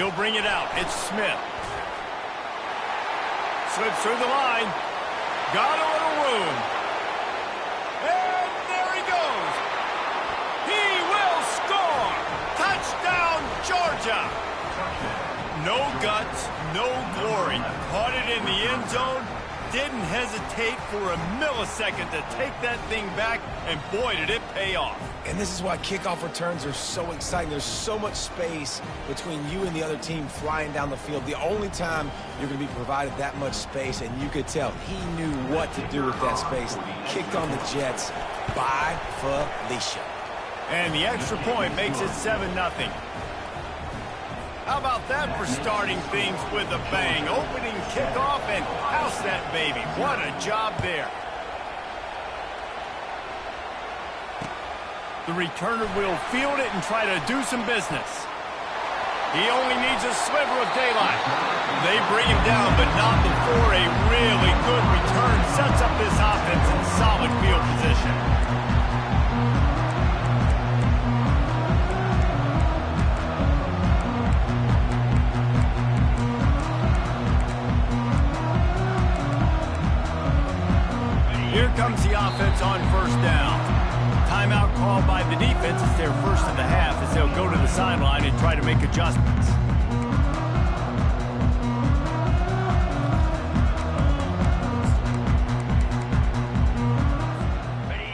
He'll bring it out. It's Smith. Slips through the line. Got a little room. And there he goes. He will score. Touchdown, Georgia. No guts, no glory. Caught it in the end zone. Didn't hesitate for a millisecond to take that thing back, and boy, did it pay off. And this is why kickoff returns are so exciting. There's so much space between you and the other team flying down the field. The only time you're going to be provided that much space, and you could tell he knew what to do with that space. Kicked on the Jets by Felicia. And the extra point makes it 7-0. How about that for starting things with a bang? Opening kickoff and house that baby. What a job there. The returner will field it and try to do some business. He only needs a sliver of daylight. They bring him down, but not before a really good return sets up this offense in solid field position. Here comes the offense on first down. Timeout called by the defense. It's their first of the half as they'll go to the sideline and try to make adjustments.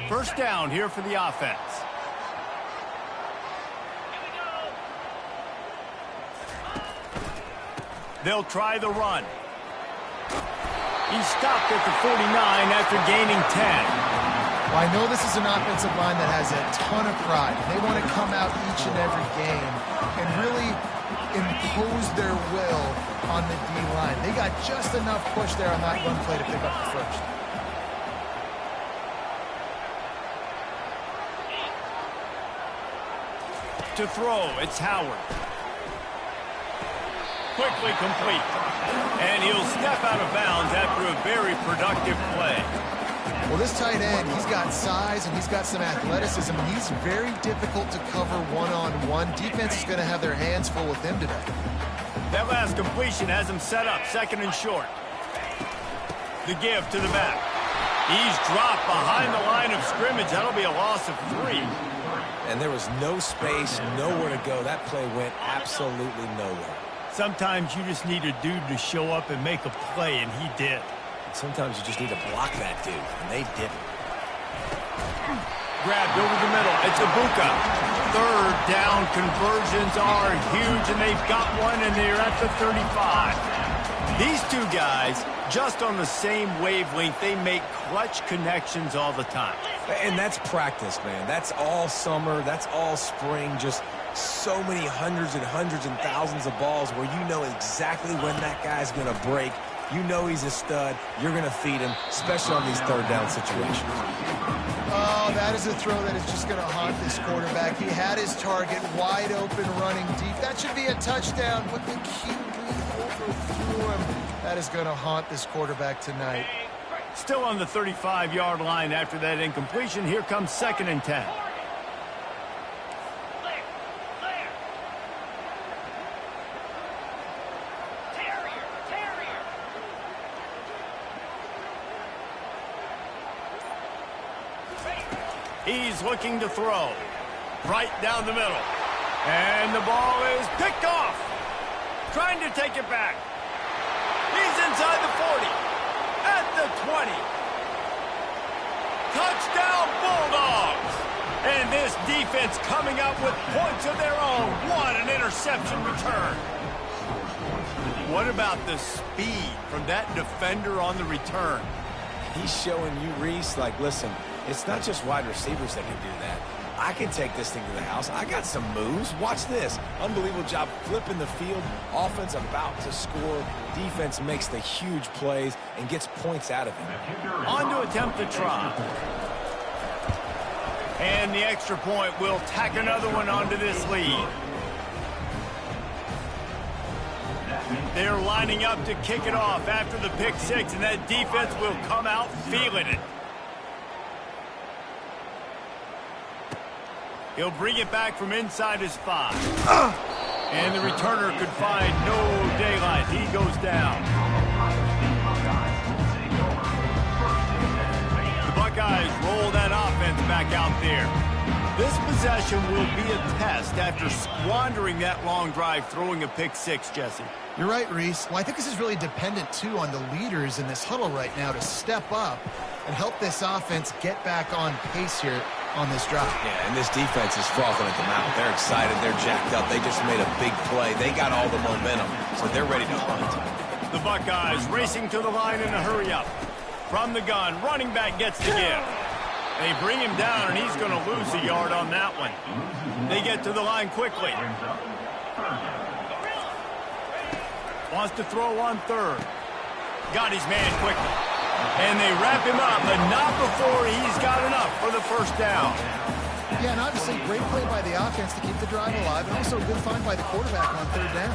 First down here for the offense. They'll try the run. He stopped at the 49 after gaining 10. Well, I know this is an offensive line that has a ton of pride. They want to come out each and every game and really impose their will on the D-line. They got just enough push there on that run play to pick up the first. To throw, it's Howard. Quickly complete. And he'll step out of bounds after a very productive play. Well, this tight end, he's got size and he's got some athleticism. He's very difficult to cover one-on-one. Defense is going to have their hands full with him today. That last completion has him set up, second and short. The give to the back. He's dropped behind the line of scrimmage. That'll be a loss of 3. And there was no space, nowhere to go. That play went absolutely nowhere. Sometimes you just need a dude to show up and make a play, and he did. Sometimes you just need to block that dude, and they didn't. Grabbed over the middle. It's Ibuka. Third down conversions are huge, and they've got one, and they're at the 35. These two guys, just on the same wavelength, they make clutch connections all the time. And that's practice, man. That's all summer. That's all spring. Just so many hundreds and thousands of balls where you know exactly when that guy's going to break. You know he's a stud. You're going to feed him, especially on these third down situations. Oh, that is a throw that is just going to haunt this quarterback. He had his target wide open running deep. That should be a touchdown, but the QB overthrew him. That is going to haunt this quarterback tonight. Still on the 35-yard line after that incompletion. Here comes second and 10. He's looking to throw. Right down the middle. And the ball is picked off. Trying to take it back. He's inside the 40. At the 20. Touchdown Bulldogs. And this defense coming up with points of their own. What an interception return. What about the speed from that defender on the return? He's showing you, Reese, like, listen, it's not just wide receivers that can do that. I can take this thing to the house. I got some moves. Watch this. Unbelievable job flipping the field. Offense about to score. Defense makes the huge plays and gets points out of it. On to attempt the try. And the extra point will tack another one onto this lead. They're lining up to kick it off after the pick six, and that defense will come out feeling it. He'll bring it back from inside his 5. And the returner could find no daylight. He goes down. The Buckeyes roll that offense back out there. This possession will be a test after squandering that long drive, throwing a pick six, Jesse. You're right, Reese. Well, I think this is really dependent, too, on the leaders in this huddle right now to step up and help this offense get back on pace here on this drive. Yeah, and this defense is frothing at the mouth. They're excited. They're jacked up. They just made a big play. They got all the momentum, so they're ready to hunt. The Buckeyes racing to the line in a hurry-up. From the gun, running back gets the give. They bring him down, and he's going to lose a yard on that one. They get to the line quickly. Wants to throw on third. Got his man quickly. And they wrap him up, but not before he's got enough for the first down. Yeah, and obviously great play by the offense to keep the drive alive, and also a good find by the quarterback on third down.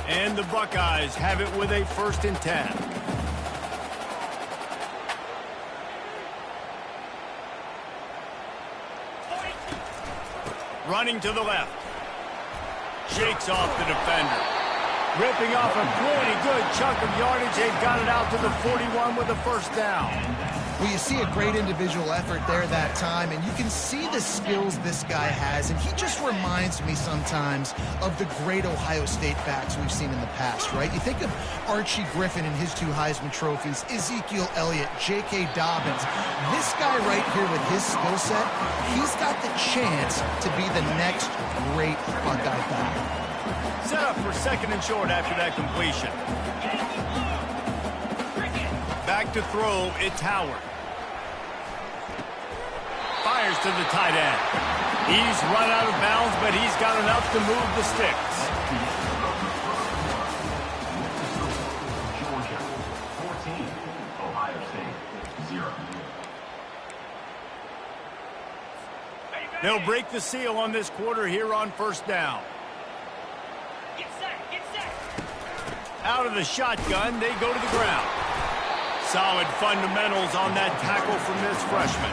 And the Buckeyes have it with a 1st and 10. Running to the left. Shakes off the defender. Ripping off a pretty good chunk of yardage. They've got it out to the 41 with a 1st down. Well, you see a great individual effort there that time, and you can see the skills this guy has, and he just reminds me sometimes of the great Ohio State backs we've seen in the past, right? You think of Archie Griffin and his 2 Heisman trophies, Ezekiel Elliott, J.K. Dobbins. This guy right here with his skill set, he's got the chance to be the next great Buckeye back. Set up for 2nd and short after that completion. Back to throw, it's Howard. Fires to the tight end. He's run out of bounds, but he's got enough to move the sticks. Georgia, 14. Ohio State, 0. They'll break the seal on this quarter here on 1st down. Out of the shotgun, they go to the ground. Solid fundamentals on that tackle from this freshman.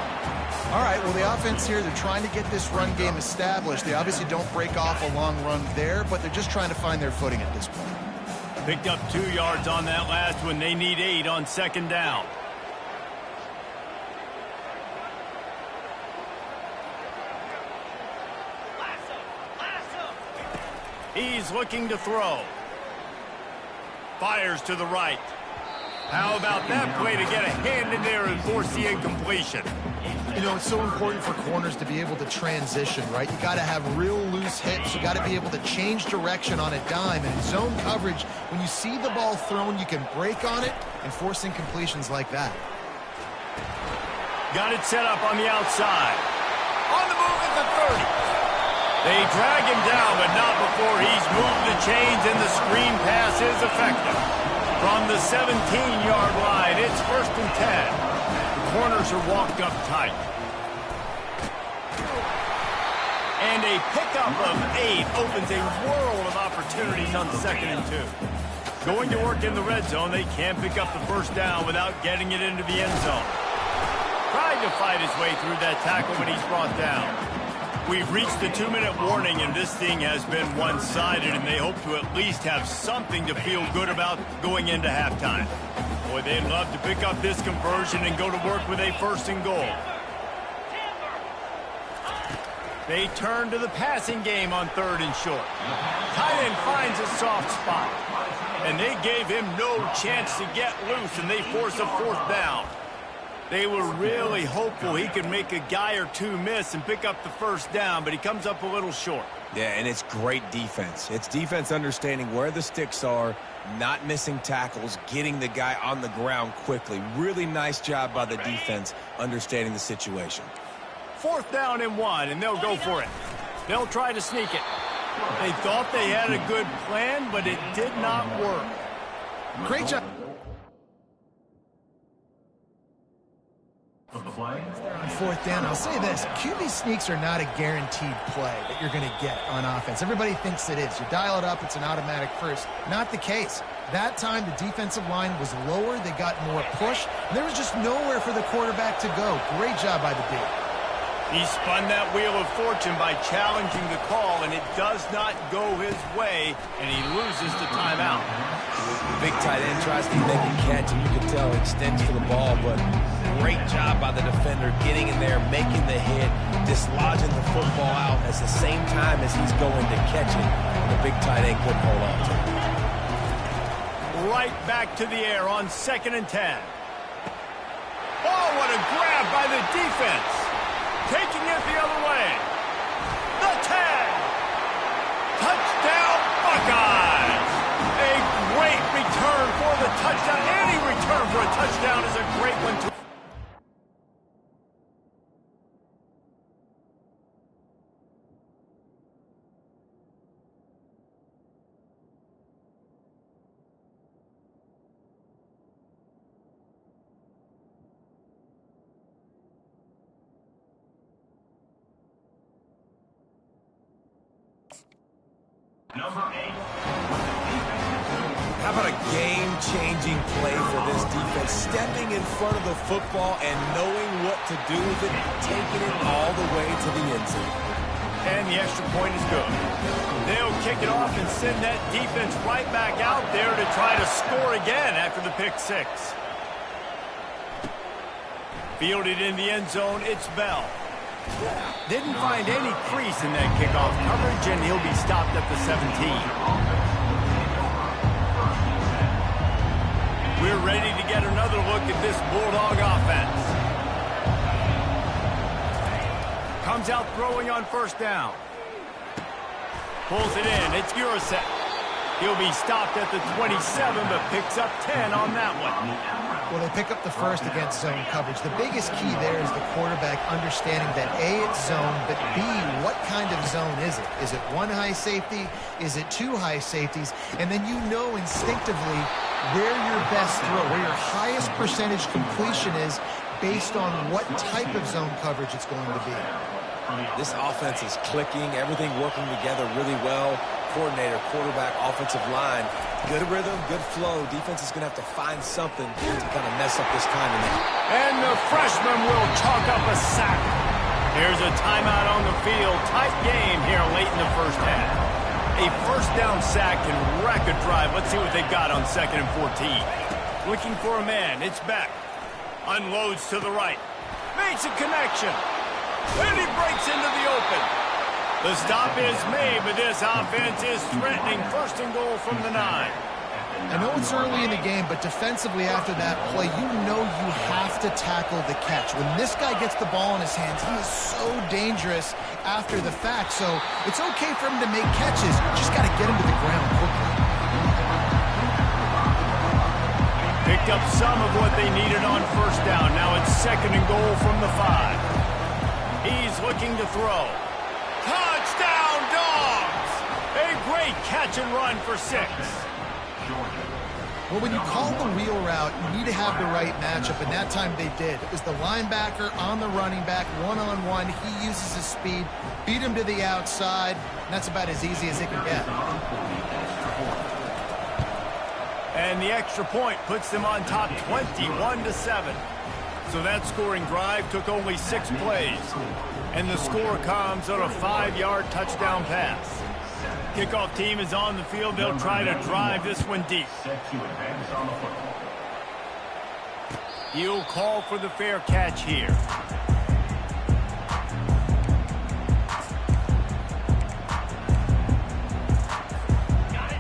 All right, well, the offense here, they're trying to get this run game established. They obviously don't break off a long run there, but they're just trying to find their footing at this point. Picked up 2 yards on that last one. They need 8 on 2nd down. He's looking to throw. Fires to the right. How about that play to get a hand in there and force the incompletion? You know, it's so important for corners to be able to transition, right? You got to have real loose hips. You got to be able to change direction on a dime. And in zone coverage, when you see the ball thrown, you can break on it and force incompletions like that. Got it set up on the outside. On the move at the 30. They drag him down, but not before he's moved the chains, and the screen pass is effective. From the 17-yard line, it's 1st and 10. The corners are walked up tight. And a pickup of 8 opens a world of opportunities on 2nd and 2. Going to work in the red zone, they can't pick up the 1st down without getting it into the end zone. Tried to fight his way through that tackle, but he's brought down. We've reached the 2-minute warning, and this thing has been one-sided, and they hope to at least have something to feel good about going into halftime. Boy, they'd love to pick up this conversion and go to work with a 1st and goal. They turn to the passing game on 3rd and short. Tight end finds a soft spot, and they gave him no chance to get loose, and they force a 4th down. They were really hopeful he could make a guy or 2 miss and pick up the 1st down, but he comes up a little short. Yeah, and it's great defense. It's defense understanding where the sticks are, not missing tackles, getting the guy on the ground quickly. Really nice job by the defense understanding the situation. 4th down and 1, and they'll go for it. They'll try to sneak it. They thought they had a good plan, but it did not work. Great job. On 4th down, I'll say this, QB sneaks are not a guaranteed play that you're going to get on offense. Everybody thinks it is. You dial it up, it's an automatic first. Not the case. That time, the defensive line was lower. They got more push. And there was just nowhere for the quarterback to go. Great job by the D. He spun that wheel of fortune by challenging the call, and it does not go his way, and he loses the timeout. The big tight end tries to make a catch, and you can tell he extends for the ball, but great job by the defender getting in there, making the hit, dislodging the football out at the same time as he's going to catch it, and the big tight end couldn't hold on to it. Right back to the air on 2nd and 10. Oh, what a grab by the defense. Taking it the other way. The 10. Touchdown, Buckeyes. A great return for the touchdown. Any return for a touchdown is a great one to... Number 8. How about a game-changing play for this defense? Stepping in front of the football and knowing what to do with it, taking it all the way to the end zone. And the extra point is good. They'll kick it off and send that defense right back out there to try to score again after the pick six. Fielded in the end zone, it's Bell. Didn't find any crease in that kickoff coverage, and he'll be stopped at the 17. We're ready to get another look at this Bulldog offense. Comes out throwing on 1st down. Pulls it in. It's Urasek. He'll be stopped at the 27, but picks up 10 on that one. Well, they pick up the first against zone coverage. The biggest key there is the quarterback understanding that A, it's zone, but B, what kind of zone is it? Is it one high safety? Is it two high safeties? And then you know instinctively where your best throw, where your highest percentage completion is based on what type of zone coverage it's going to be. This offense is clicking, everything working together really well. Coordinator, quarterback, offensive line, good rhythm, good flow. Defense is going to have to find something to kind of mess up this timing. And the freshman will chalk up a sack. Here's a timeout on the field. Tight game here late in the first half. A 1st down sack can wreck a drive. Let's see what they got on 2nd and 14. Looking for a man. It's Beck. Unloads to the right. Makes a connection. And he breaks into the open. The stop is made, but this offense is threatening 1st and goal from the 9. I know it's early in the game, but defensively after that play, you know you have to tackle the catch. When this guy gets the ball in his hands, he is so dangerous after the fact. So it's okay for him to make catches. You just got to get him to the ground quickly. Picked up some of what they needed on 1st down. Now it's 2nd and goal from the 5. He's looking to throw. Touchdown, Dogs! A great catch and run for 6. Well, when you call the wheel route, you need to have the right matchup, and that time they did. It was the linebacker on the running back, one-on-one. He uses his speed, beat him to the outside, and that's about as easy as it can get. And the extra point puts them on top 21-7. So that scoring drive took only 6 plays. And the score comes on a 5-yard touchdown pass. Kickoff team is on the field. They'll try to drive this one deep. He'll call for the fair catch here.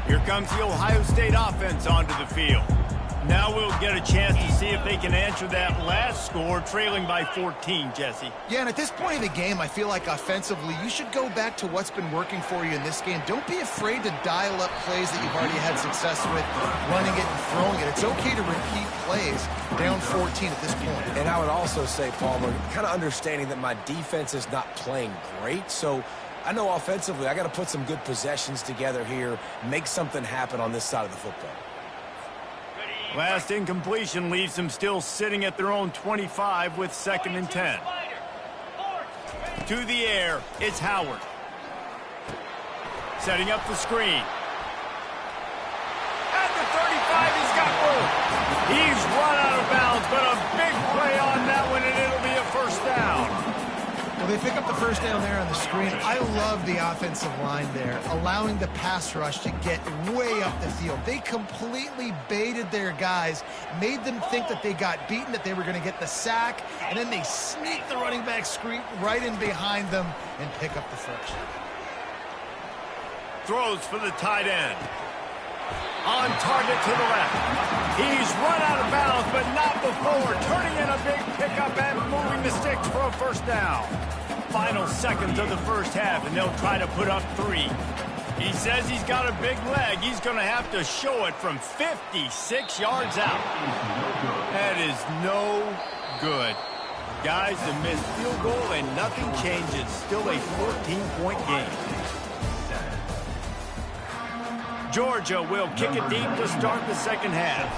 Here comes the Ohio State offense onto the field. Now we'll get a chance to see if they can answer that last score, trailing by 14, Jesse. Yeah, and at this point of the game, I feel like offensively, you should go back to what's been working for you in this game. Don't be afraid to dial up plays that you've already had success with, running it and throwing it. It's okay to repeat plays down 14 at this point. And I would also say, Palmer, kind of understanding that my defense is not playing great, so I know offensively I got to put some good possessions together here, make something happen on this side of the football. Last incompletion leaves them still sitting at their own 25 with 2nd and 10. To the air, it's Howard. Setting up the screen. At the 35, he's got room. He's run out of bounds, but a big play on that one, and it'll be a 1st down. Well, they've pick up the first down there on the screen. I love the offensive line there, allowing the pass rush to get way up the field. They completely baited their guys, made them think that they got beaten, that they were going to get the sack, and then they sneak the running back screen right in behind them and pick up the first. Throws for the tight end. On target to the left. He's run out of bounds, but not before turning in a big pickup and moving the sticks for a first down. Final seconds of the first half, and they'll try to put up 3. He says he's got a big leg. He's going to have to show it from 56 yards out. That is no good. Guys, the missed field goal and nothing changes. Still a 14-point game. Georgia will kick it deep to start the second half.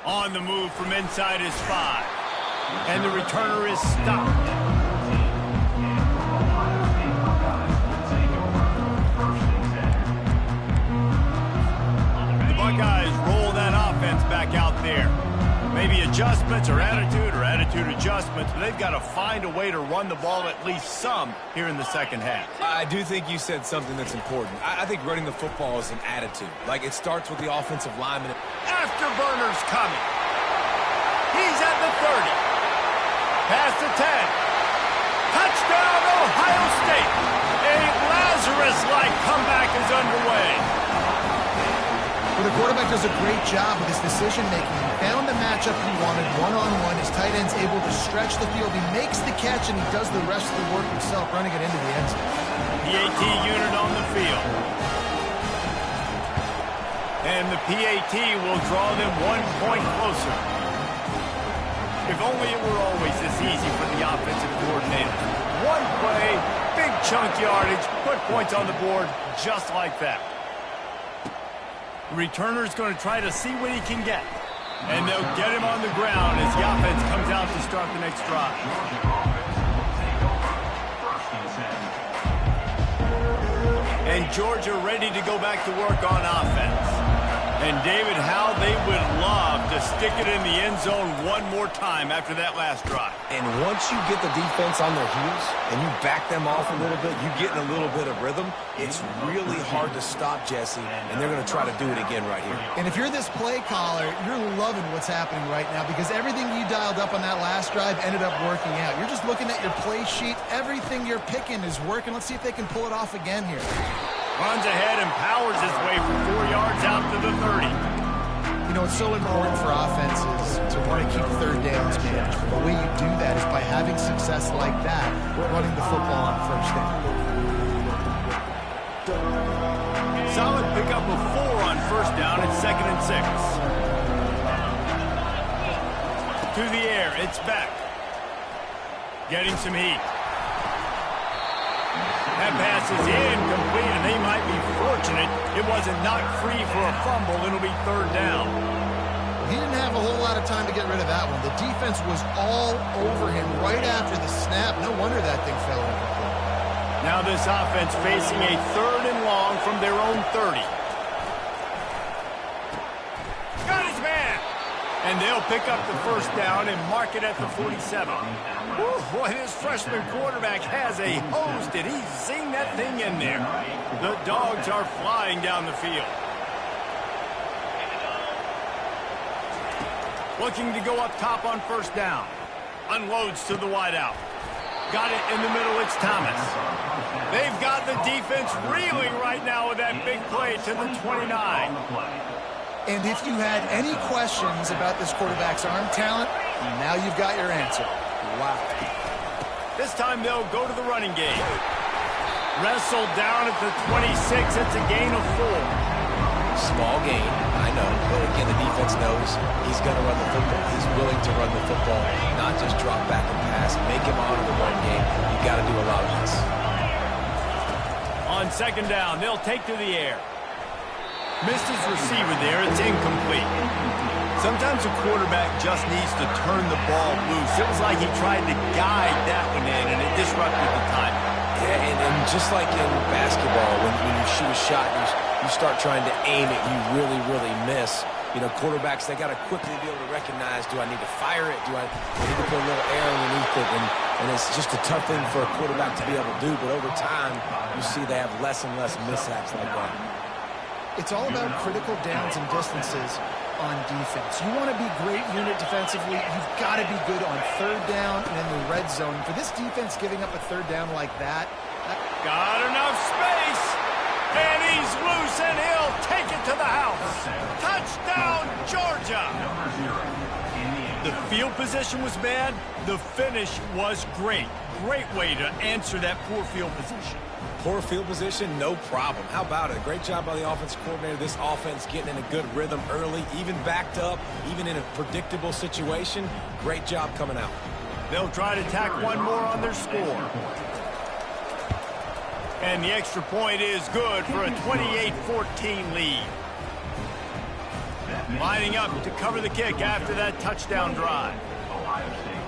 On the move from inside his 5. And the returner is stopped. The Buckeyes roll that offense back out there. Maybe adjustments or attitude adjustments, but they've got to find a way to run the ball at least some here in the second half. I do think you said something that's important. I think running the football is an attitude. Like, it starts with the offensive lineman. Afterburner's coming. He's at the 30. Past the 10. Touchdown, Ohio State. A Lazarus-like comeback is underway. Well, the quarterback does a great job with his decision-making. He found the matchup he wanted one-on-one. His tight end's able to stretch the field. He makes the catch, and he does the rest of the work himself, running it into the end zone. PAT unit on the field. And the PAT will draw them 1 point closer. If only it were always this easy for the offensive coordinator. One play, big chunk yardage, put points on the board just like that. The returner's going to try to see what he can get. And they'll get him on the ground as the offense comes out to start the next drive. And Georgia ready to go back to work on offense. And David, how they would love to stick it in the end zone one more time after that last drive. And once you get the defense on their heels and you back them off a little bit, you get in a little bit of rhythm, it's really hard to stop, Jesse, and they're going to try to do it again right here. And if you're this play caller, you're loving what's happening right now because everything you dialed up on that last drive ended up working out. You're just looking at your play sheet. Everything you're picking is working. Let's see if they can pull it off again here. Runs ahead and powers his way for 4 yards out to the 30. You know, it's so important for offenses to want to keep third downs managed. The way you do that is by having success like that, running the football on first down. Solid pickup of 4 on first down at 2nd and 6. To the air, it's back. Getting some heat. That pass is incomplete, and they might be fortunate it wasn't knocked free for a fumble. It'll be 3rd down. He didn't have a whole lot of time to get rid of that one. The defense was all over him right after the snap. No wonder that thing fell incomplete. Now this offense facing a 3rd and long from their own 30. Got his man! And they'll pick up the first down and mark it at the 47. Boy, this freshman quarterback has a hose. Did he zing that thing in there? The dogs are flying down the field. Looking to go up top on first down. Unloads to the wideout. Got it in the middle, it's Thomas. They've got the defense reeling right now with that big play to the 29. And if you had any questions about this quarterback's arm talent, now you've got your answer. Wow. This time they'll go to the running game. Wrestled down at the 26. It's a gain of 4. Small gain, I know. But again, the defense knows he's going to run the football. He's willing to run the football, not just drop back and pass. Make him honor the run game. You got to do a lot of this. On 2nd down, they'll take to the air. Missed his receiver there. It's incomplete. Sometimes a quarterback just needs to turn the ball loose. It was like he tried to guide that one in, and it disrupted the timing. Yeah, and just like in basketball, when you shoot a shot, you start trying to aim it, you really, really miss. You know, quarterbacks, they got to quickly be able to recognize, do I need to fire it? Do I need to put a little air underneath it? And it's just a tough thing for a quarterback to be able to do. But over time, you see they have less and less mishaps like that. It's all about critical downs and distances on defense. You want to be great unit defensively. You've got to be good on third down and in the red zone. For this defense giving up a third down like that. Got enough space. And he's loose, and he'll take it to the house. Touchdown, Georgia. The field position was bad. The finish was great. Great way to answer that poor field position. Poor field position, no problem. How about it? A great job by the offensive coordinator. This offense getting in a good rhythm early, even backed up, even in a predictable situation. Great job coming out. They'll try to tack one more on their score. And the extra point is good for a 28-14 lead. Lining up to cover the kick after that touchdown drive. Ohio State,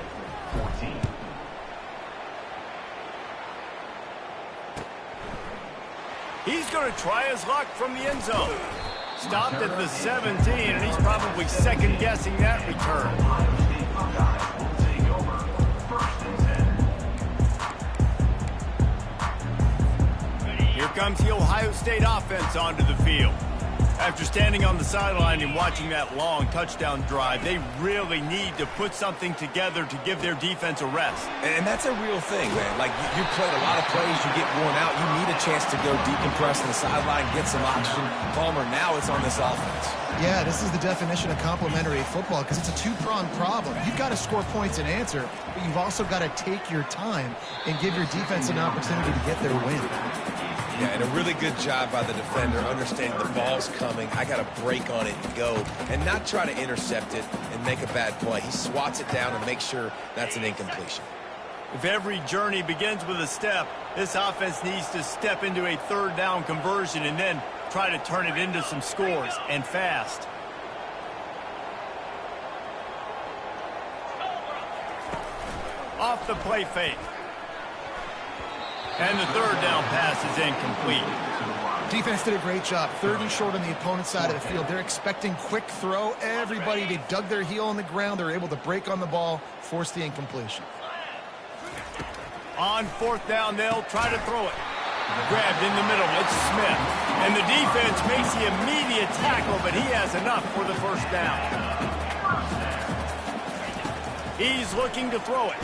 14. He's going to try his luck from the end zone. Stopped at the 17, and he's probably second-guessing that return. Here comes the Ohio State offense onto the field. After standing on the sideline and watching that long touchdown drive, they really need to put something together to give their defense a rest. And that's a real thing, man. Like, you played a lot of plays, you get worn out, you need a chance to go decompress on the sideline, get some oxygen. Palmer, now it's on this offense. Yeah, this is the definition of complementary football because it's a two-pronged problem. You've got to score points and answer, but you've also got to take your time and give your defense an opportunity to get their win. Yeah, and a really good job by the defender, understanding the ball's coming. I got to break on it and go, and not try to intercept it and make a bad play. He swats it down and makes sure that's an incompletion. If every journey begins with a step, this offense needs to step into a third down conversion and then try to turn it into some scores, and fast. Off the play fake. And the third down pass is incomplete. Defense did a great job. 30 short on the opponent's side of the field. They're expecting quick throw. Everybody, they dug their heel on the ground. They're able to break on the ball, force the incompletion. On fourth down, they'll try to throw it. Grabbed in the middle, it's Smith. And the defense makes the immediate tackle, but he has enough for the first down. He's looking to throw it.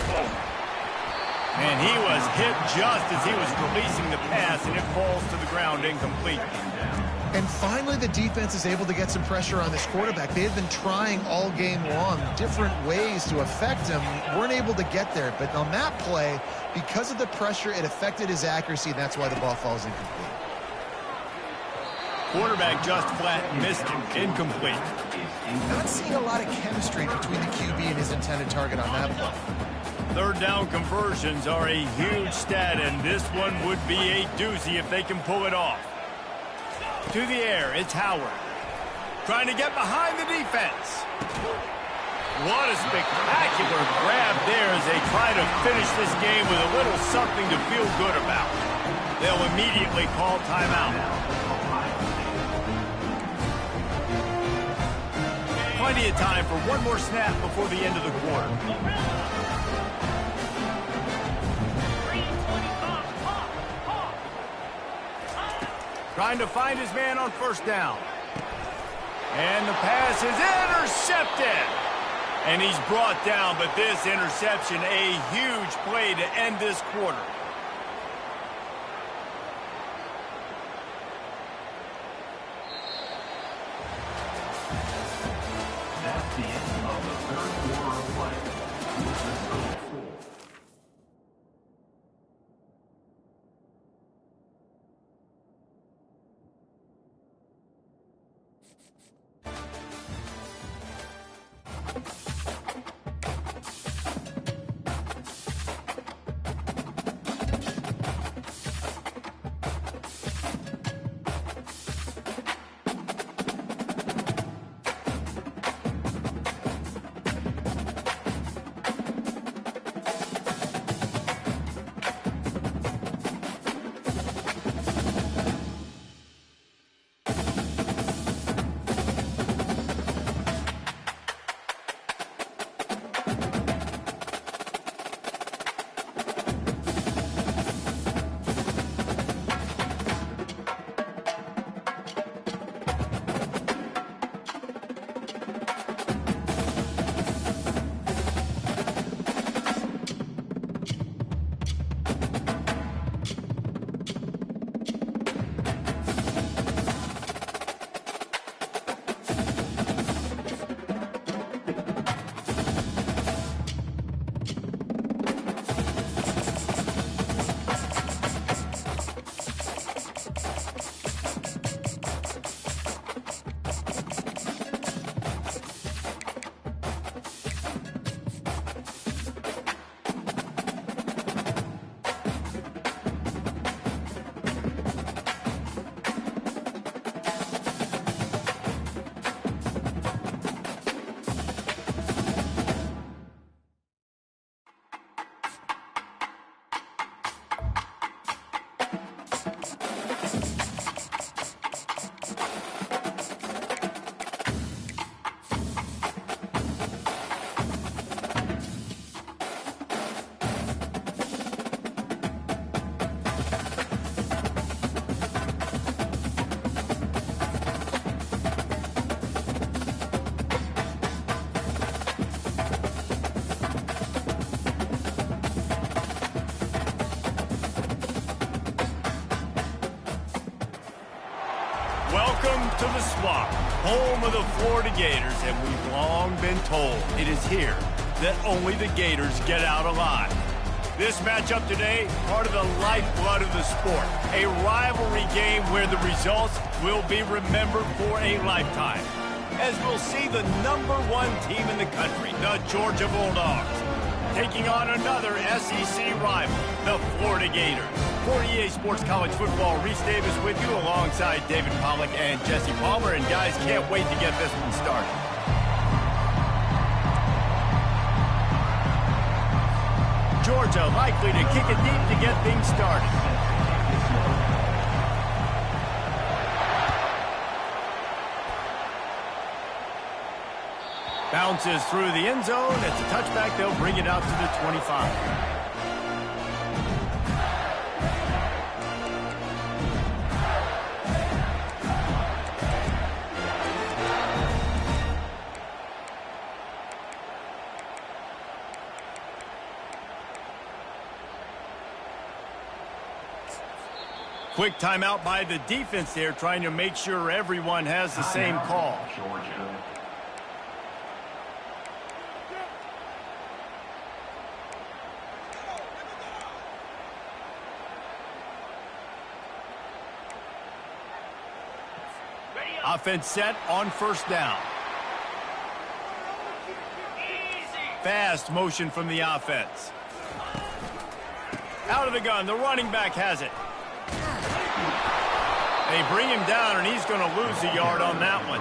And he was hit just as he was releasing the pass, and it falls to the ground incomplete. And finally, the defense is able to get some pressure on this quarterback. They have been trying all game long different ways to affect him. Weren't able to get there. But on that play, because of the pressure, it affected his accuracy, and that's why the ball falls incomplete. Quarterback just flat missed him. Incomplete. Not seeing a lot of chemistry between the QB and his intended target on that play. Third down conversions are a huge stat, and this one would be a doozy if they can pull it off. To the air, it's Howard. Trying to get behind the defense. What a spectacular grab there as they try to finish this game with a little something to feel good about. They'll immediately call timeout. Plenty of time for one more snap before the end of the quarter. Trying to find his man on first down. And the pass is intercepted. And he's brought down, but this interception, a huge play to end this quarter. That's the end of the third quarter of play. Welcome to the Swamp, home of the Florida Gators, and we've long been told it is here that only the Gators get out alive. This matchup today, part of the lifeblood of the sport, a rivalry game where the results will be remembered for a lifetime, as we'll see the #1 team in the country, the Georgia Bulldogs, taking on another SEC rival, the Florida Gators. For EA Sports College Football, Reese Davis with you alongside David Pollack and Jesse Palmer. And guys, can't wait to get this one started. Georgia likely to kick it deep to get things started. Bounces through the end zone. It's a touchback. They'll bring it out to the 25. Quick timeout by the defense there, trying to make sure everyone has the same call. Georgia. Offense set on first down. Fast motion from the offense. Out of the gun, the running back has it. They bring him down, and he's going to lose a yard on that one.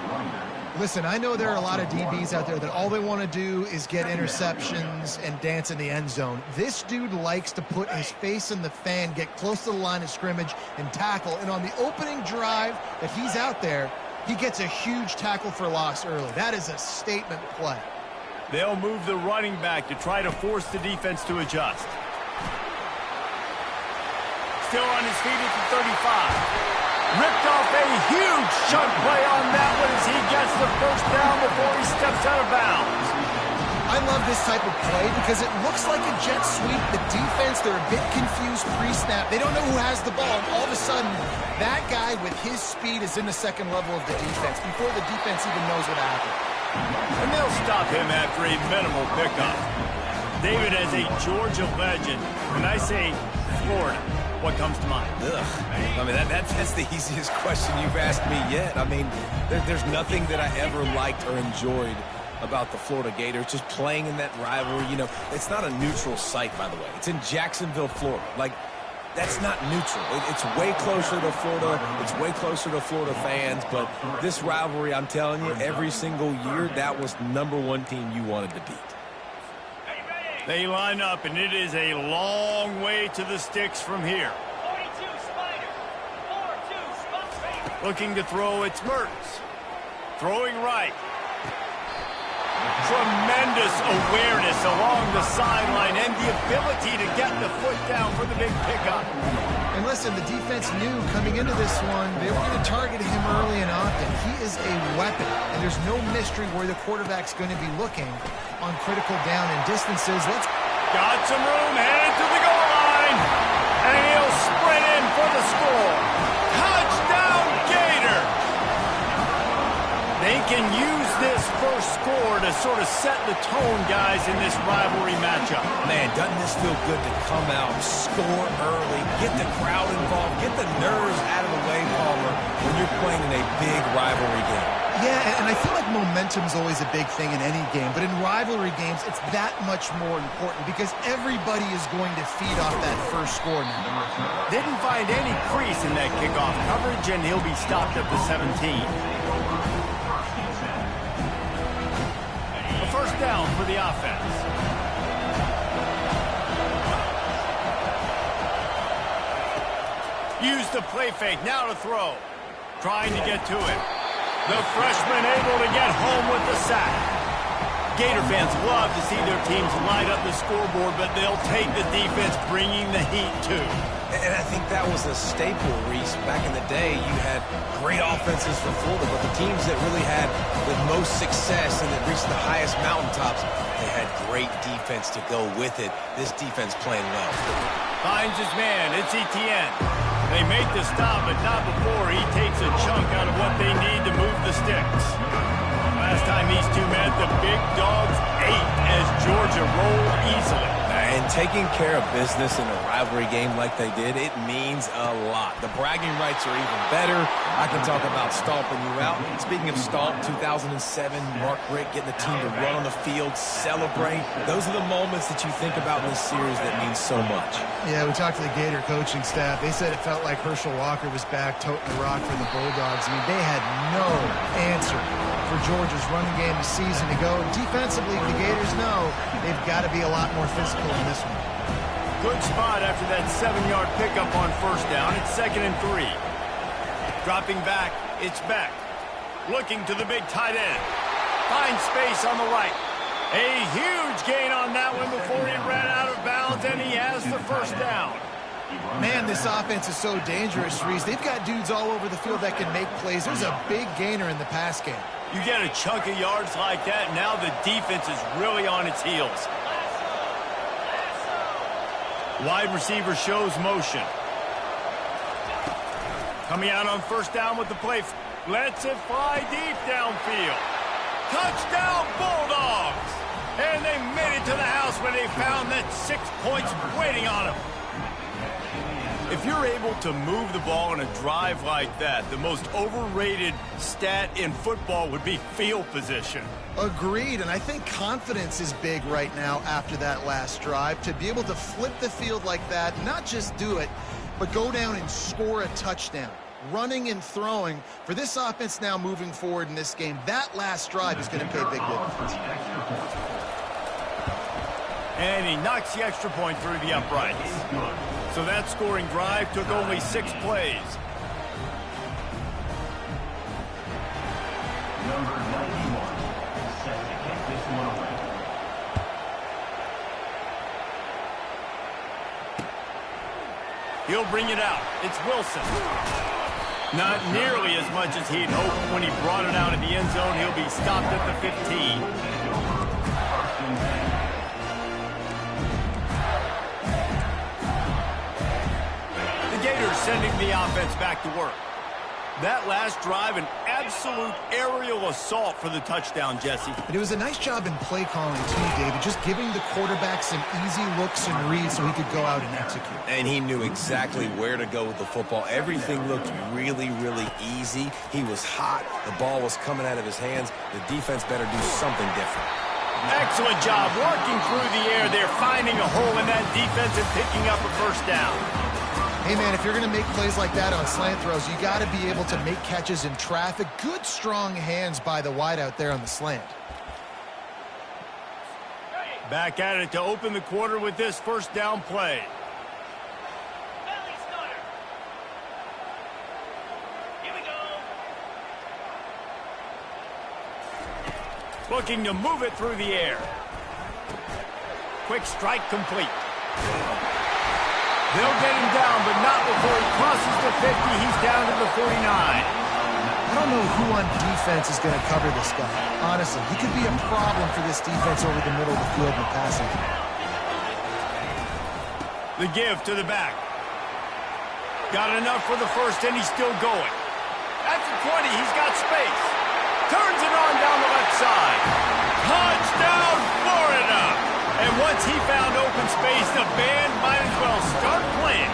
Listen, I know there are a lot of DBs out there that all they want to do is get interceptions and dance in the end zone. This dude likes to put his face in the fan, get close to the line of scrimmage, and tackle. And on the opening drive that he's out there, he gets a huge tackle for loss early. That is a statement play. They'll move the running back to try to force the defense to adjust. Still on his feet at the 35. Ripped off a huge chunk play on that one as he gets the first down before he steps out of bounds. I love this type of play because it looks like a jet sweep. The defense, they're a bit confused pre-snap. They don't know who has the ball. And all of a sudden, that guy with his speed is in the second level of the defense before the defense even knows what happened. And they'll stop him after a minimal pickup. David, as a Georgia legend, when I say Florida, what comes to mind? Ugh. I mean, that's the easiest question you've asked me yet. I mean, there's nothing that I ever liked or enjoyed about the Florida Gators, just playing in that rivalry. You know, it's not a neutral site, by the way. It's in Jacksonville, Florida. Like, that's not neutral. It's way closer to Florida. It's way closer to Florida fans. But this rivalry, I'm telling you, every single year, that was #1 team you wanted to beat. They line up, and it is a long way to the sticks from here. 42 Spider. 4-2 Looking to throw, it's Mertz. Throwing right. Tremendous awareness along the sideline and the ability to get the foot down for the big pickup. And listen, the defense knew coming into this one, they were going to target him early and often. He is a weapon, and there's no mystery where the quarterback's going to be looking on critical down and distances. Got some room, headed to the goal line, and he'll sprint in for the score. Touchdown, Gator! They can use this first score to sort of set the tone, guys, in this rivalry matchup. Man, doesn't this feel good to come out, score early, get the crowd involved, get the nerves out of the way, Palmer, when you're playing in a big rivalry game? Yeah, and I feel like momentum's always a big thing in any game, but in rivalry games, it's that much more important because everybody is going to feed off that first score now. Didn't find any crease in that kickoff coverage, and he'll be stopped at the 17. A first down for the offense. Use the play fake, now to throw. Trying to get to it. The freshman able to get home with the sack. Gator fans love to see their teams light up the scoreboard, but they'll take the defense bringing the heat too. And I think that was a staple, Reese. Back in the day, you had great offenses for Florida, but the teams that really had the most success and that reached the highest mountaintops, they had great defense to go with it. This defense playing well. Finds his man. It's Etienne. They make the stop, but not before he takes a chunk out of what they need to move the sticks. Last time these two met, the big dogs ate as Georgia rolled easily. And taking care of business in a rivalry game like they did, it means a lot. The bragging rights are even better. I can talk about stomping you out. Speaking of stomp, 2007, Mark Richt getting the team to run on the field, celebrate. Those are the moments that you think about in this series that mean so much. Yeah, we talked to the Gator coaching staff. They said it felt like Herschel Walker was back toting the rock for the Bulldogs. I mean, they had no answer for Georgia's running game a season ago. Defensively, the Gators know they've got to be a lot more physical in this one. Good spot after that 7-yard pickup on first down. It's 2nd and 3. Dropping back, it's Beck. Looking to the big tight end. Finds space on the right. A huge gain on that one before he ran out of bounds, and he has the first down. Man, this offense is so dangerous, Reese. They've got dudes all over the field that can make plays. There's a big gainer in the pass game. You get a chunk of yards like that, now the defense is really on its heels. Wide receiver shows motion. Coming out on first down with the play. Lets it fly deep downfield. Touchdown, Bulldogs! And they made it to the house when they found that 6 points waiting on them. If you're able to move the ball in a drive like that, the most overrated stat in football would be field position. Agreed, and I think confidence is big right now after that last drive. To be able to flip the field like that, not just do it, but go down and score a touchdown. Running and throwing for this offense now moving forward in this game, that last drive is going to pay big dividends. And he knocks the extra point through the uprights. So that scoring drive took only 6 plays. Number 91 set to kick this one away. He'll bring it out. It's Wilson. Not nearly as much as he'd hoped when he brought it out in the end zone. He'll be stopped at the 15. Gators sending the offense back to work. That last drive, an absolute aerial assault for the touchdown, Jesse. But it was a nice job in play calling, too, David. Just giving the quarterback some easy looks and reads so he could go out and execute. And he knew exactly where to go with the football. Everything looked really, really easy. He was hot. The ball was coming out of his hands. The defense better do something different. Excellent job working through the air. They're finding a hole in that defense and picking up a first down. Hey, man, if you're going to make plays like that on slant throws, you got to be able to make catches in traffic. Good, strong hands by the wideout there on the slant. Back at it to open the quarter with this first down play. Here we go. Looking to move it through the air. Quick strike complete. They'll get him down, but not before he crosses the 50. He's down to the 49. I don't know who on defense is going to cover this guy. Honestly, he could be a problem for this defense over the middle of the field in the passing. The give to the back. Got enough for the first, and he's still going. At the 20, he's got space. Turns it on down the left side. Touchdown, Florida! And once he found open space, the band might as well start playing.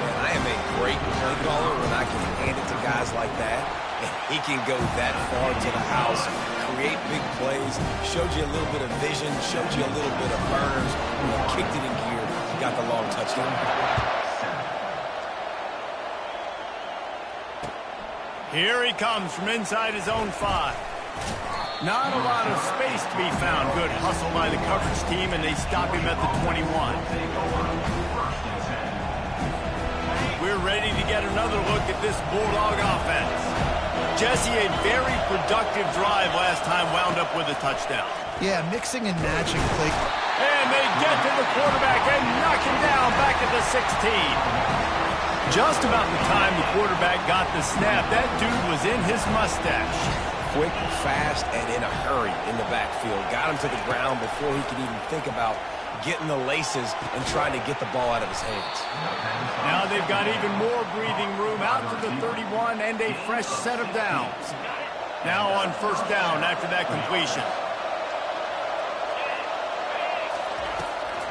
Man, I am a great play caller when I can hand it to guys like that. And he can go that far to the house, create big plays, showed you a little bit of vision, showed you a little bit of burners. When he kicked it in gear, he got the long touchdown. Here he comes from inside his own 5. Not a lot of space to be found. Good hustle by the coverage team, and they stop him at the 21. We're ready to get another look at this Bulldog offense. Jesse, a very productive drive last time, wound up with a touchdown. Yeah, mixing and matching play. And they get to the quarterback and knock him down back at the 16. Just about the time the quarterback got the snap, that dude was in his mustache. Quick, fast, and in a hurry in the backfield. Got him to the ground before he could even think about getting the laces and trying to get the ball out of his hands. Now they've got even more breathing room out to the 31 and a fresh set of downs. Now on first down after that completion.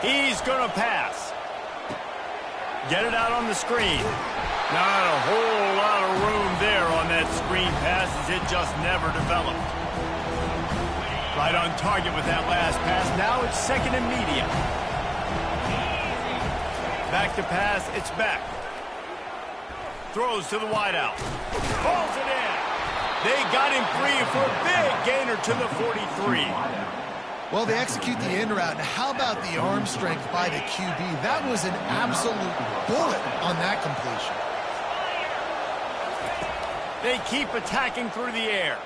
He's going to pass. Get it out on the screen. Not a whole lot of room there on that screen pass as it just never developed. Right on target with that last pass. Now it's second and medium. Back to pass. It's back. Throws to the wideout. Falls it in. They got him free for a big gainer to the 43. Well, they execute the in route. Now, how about the arm strength by the QB? That was an absolute bullet on that completion. They keep attacking through the air.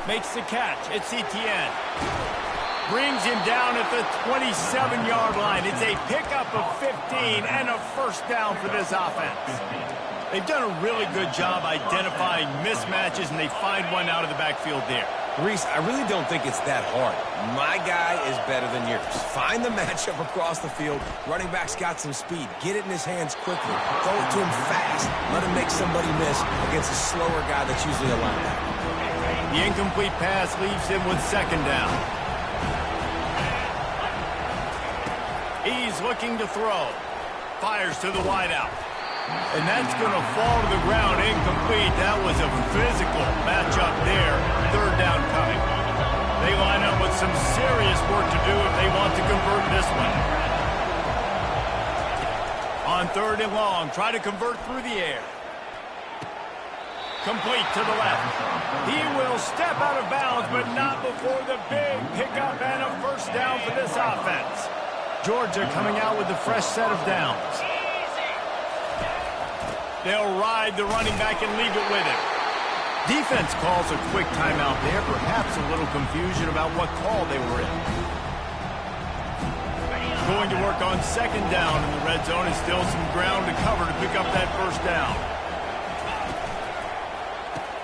Makes the catch. It's Etienne. Brings him down at the 27-yard line. It's a pickup of 15 and a first down for this offense. They've done a really good job identifying mismatches, and they find one out of the backfield there. Reese, I really don't think it's that hard. My guy is better than yours. Find the matchup across the field. Running back's got some speed. Get it in his hands quickly. Throw it to him fast. Let him make somebody miss against a slower guy that's usually a linebacker. The incomplete pass leaves him with second down. He's looking to throw. Fires to the wideout. And that's going to fall to the ground incomplete. That was a physical matchup there. Third down coming. They line up with some serious work to do if they want to convert this one. On third and long, try to convert through the air. Complete to the left. He will step out of bounds, but not before the big pickup and a first down for this offense. Georgia coming out with a fresh set of downs. They'll ride the running back and leave it with him. Defense calls a quick timeout there. Perhaps a little confusion about what call they were in. Going to work on second down in the red zone. And still some ground to cover to pick up that first down.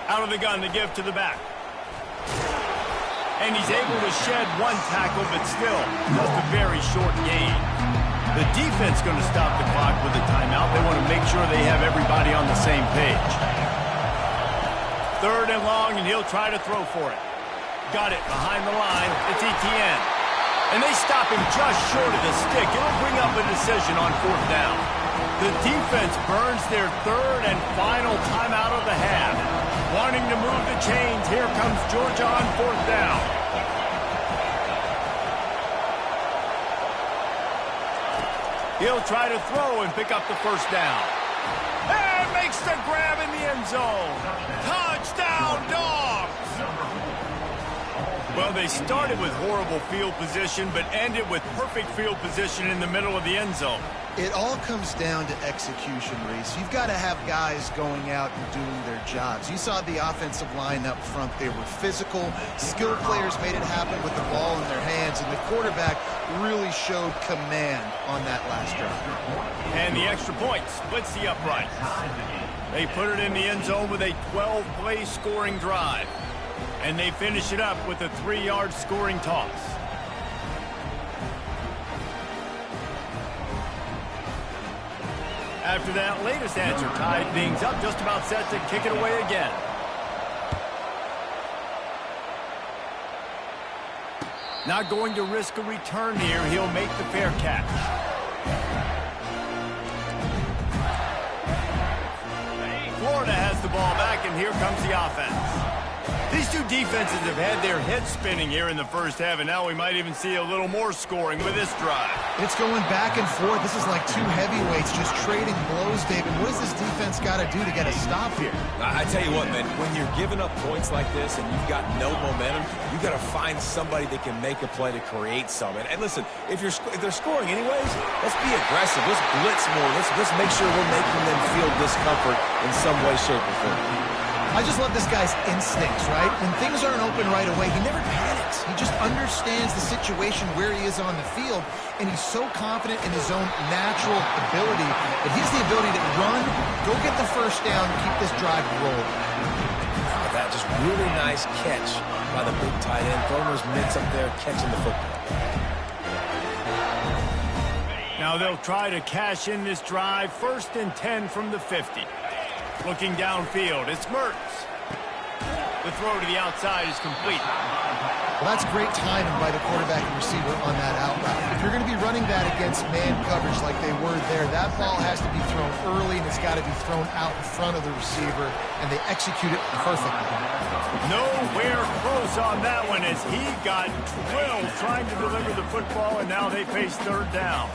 Out of the gun to give to the back. And he's able to shed one tackle, but still just a very short gain. The defense going to stop the clock with a timeout. They want to make sure they have everybody on the same page. Third and long, and he'll try to throw for it. Got it behind the line. It's Etienne. And they stop him just short of the stick. It'll bring up a decision on fourth down. The defense burns their third and final timeout of the half. Wanting to move the chains, here comes Georgia on fourth down. He'll try to throw and pick up the first down. And makes the grab in the end zone. Touchdown, Dogs! Well, they started with horrible field position, but ended with perfect field position in the middle of the end zone. It all comes down to execution, Reese. You've got to have guys going out and doing their jobs. You saw the offensive line up front. They were physical. Skilled players made it happen with the ball in their hands, and the quarterback really showed command on that last drive. And the extra point splits the uprights. They put it in the end zone with a 12-play scoring drive. And they finish it up with a 3-yard scoring toss. After that latest answer tied things up, just about set to kick it away again. Not going to risk a return here. He'll make the fair catch. Florida has the ball back, and here comes the offense. These two defenses have had their heads spinning here in the first half, and now we might even see a little more scoring with this drive. It's going back and forth. This is like two heavyweights just trading blows, David. What does this defense got to do to get a stop here? I tell you what, man, when you're giving up points like this and you've got no momentum, you've got to find somebody that can make a play to create something. And listen, if they're scoring anyways, let's be aggressive. Let's blitz more. Let's make sure we're making them feel discomfort in some way, shape, or form. I just love this guy's instincts, right? When things aren't open right away, he never panics. He just understands the situation where he is on the field, and he's so confident in his own natural ability that he has the ability to run, go get the first down, keep this drive rolling. That just really nice catch by the big tight end. Throwing those mitts up there, catching the football. Now they'll try to cash in this drive. 1st and 10 from the 50. Looking downfield, it's Mertz. The throw to the outside is complete. Well, that's great timing by the quarterback and receiver on that out route. If you're going to be running that against man coverage like they were there, that ball has to be thrown early and it's got to be thrown out in front of the receiver, and they execute it perfectly. Nowhere close on that one as he got drilled trying to deliver the football, and now they face 3rd down.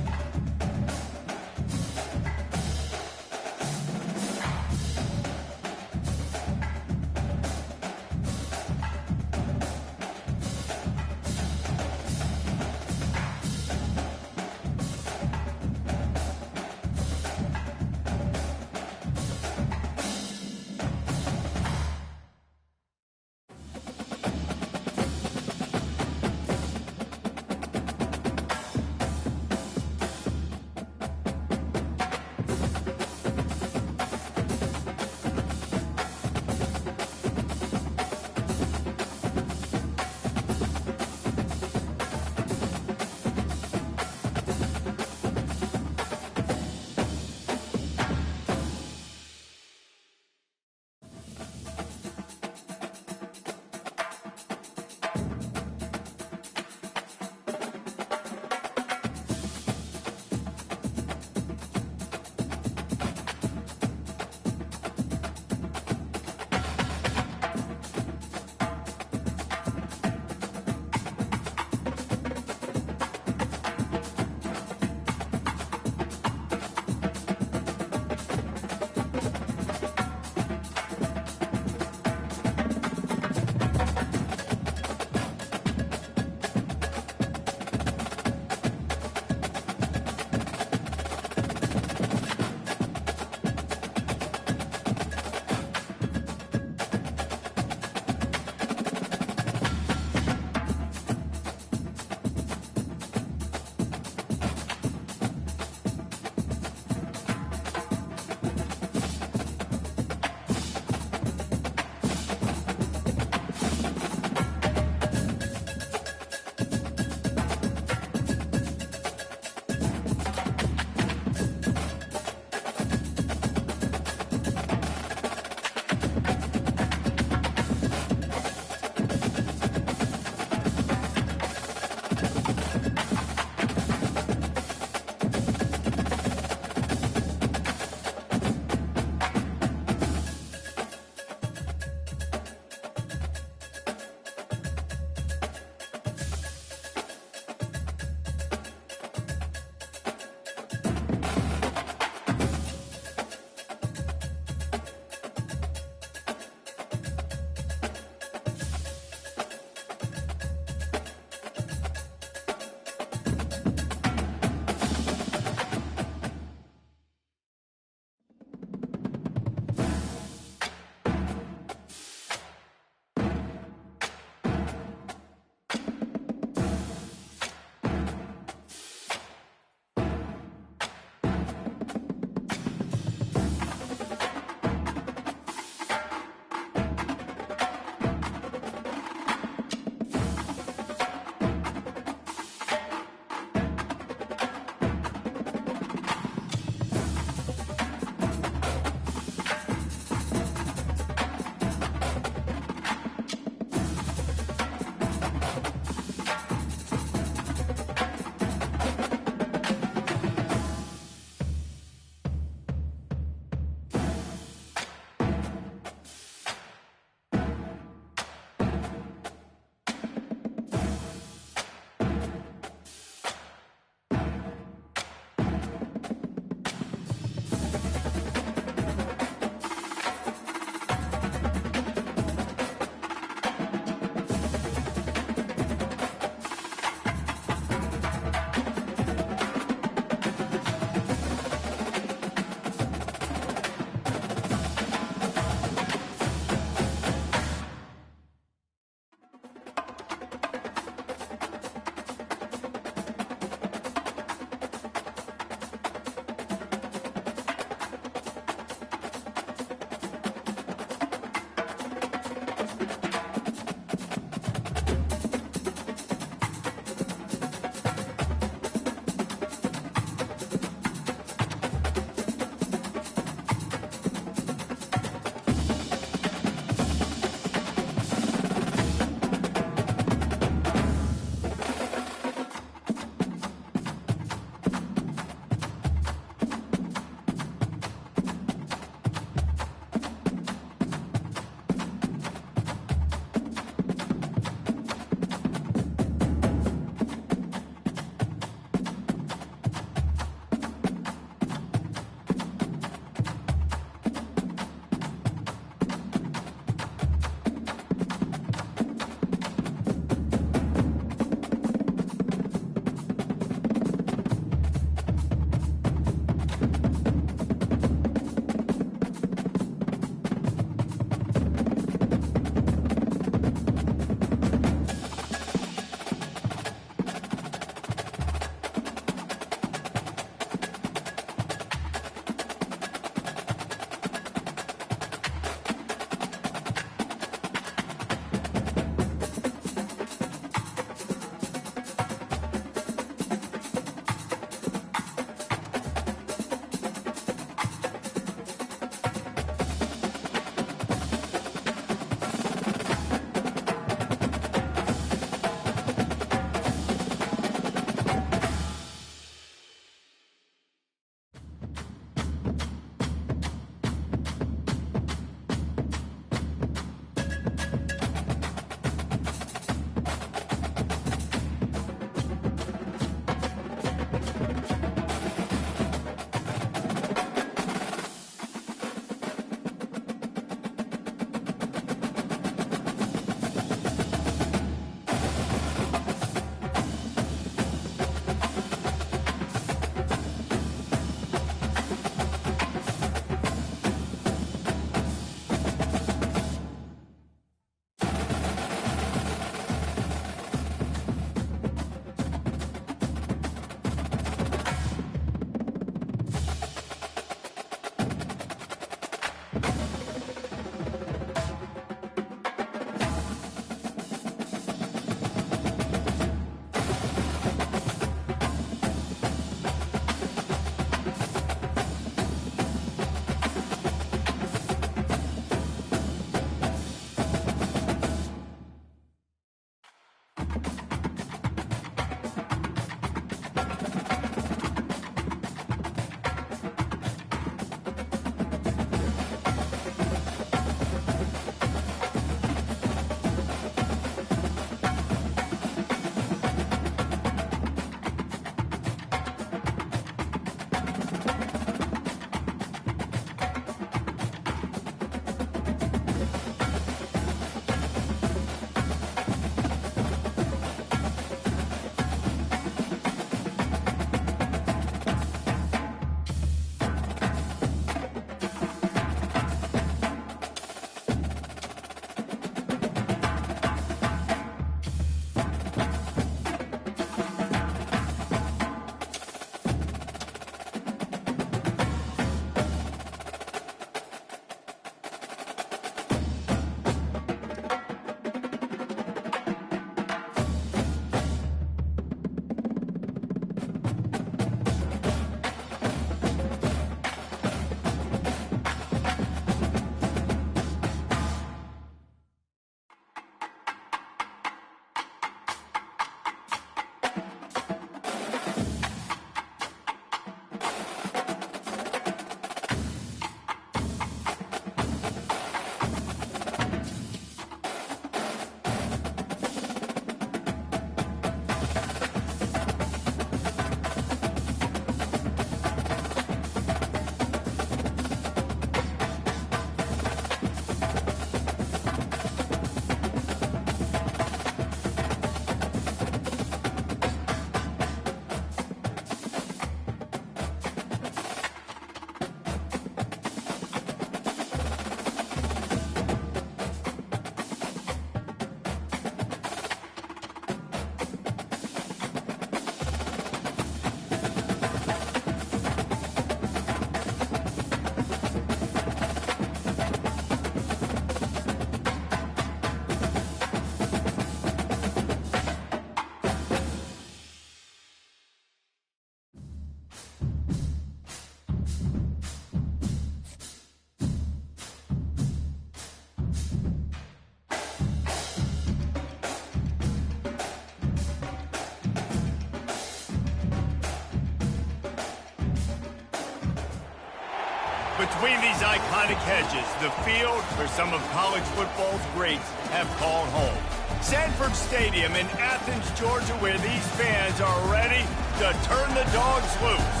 Between these iconic hedges, the field where some of college football's greats have called home. Sanford Stadium in Athens, Georgia, where these fans are ready to turn the dogs loose.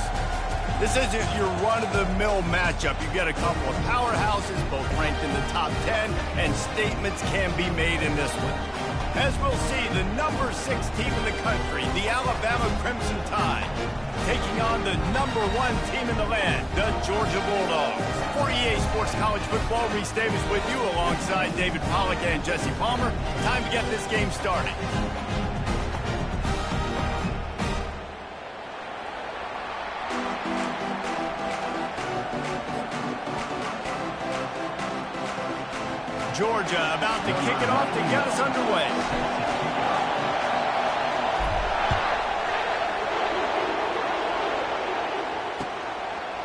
This isn't your run-of-the-mill matchup. You get a couple of powerhouses, both ranked in the top 10, and statements can be made in this one. As we'll see, the number 6 team in the country, the Alabama Crimson Tide, taking on the number 1 team in the land, the Georgia Bulldogs. For EA Sports College Football, Reese Davis with you alongside David Pollack and Jesse Palmer. Time to get this game started. Georgia about to kick it off to get us underway.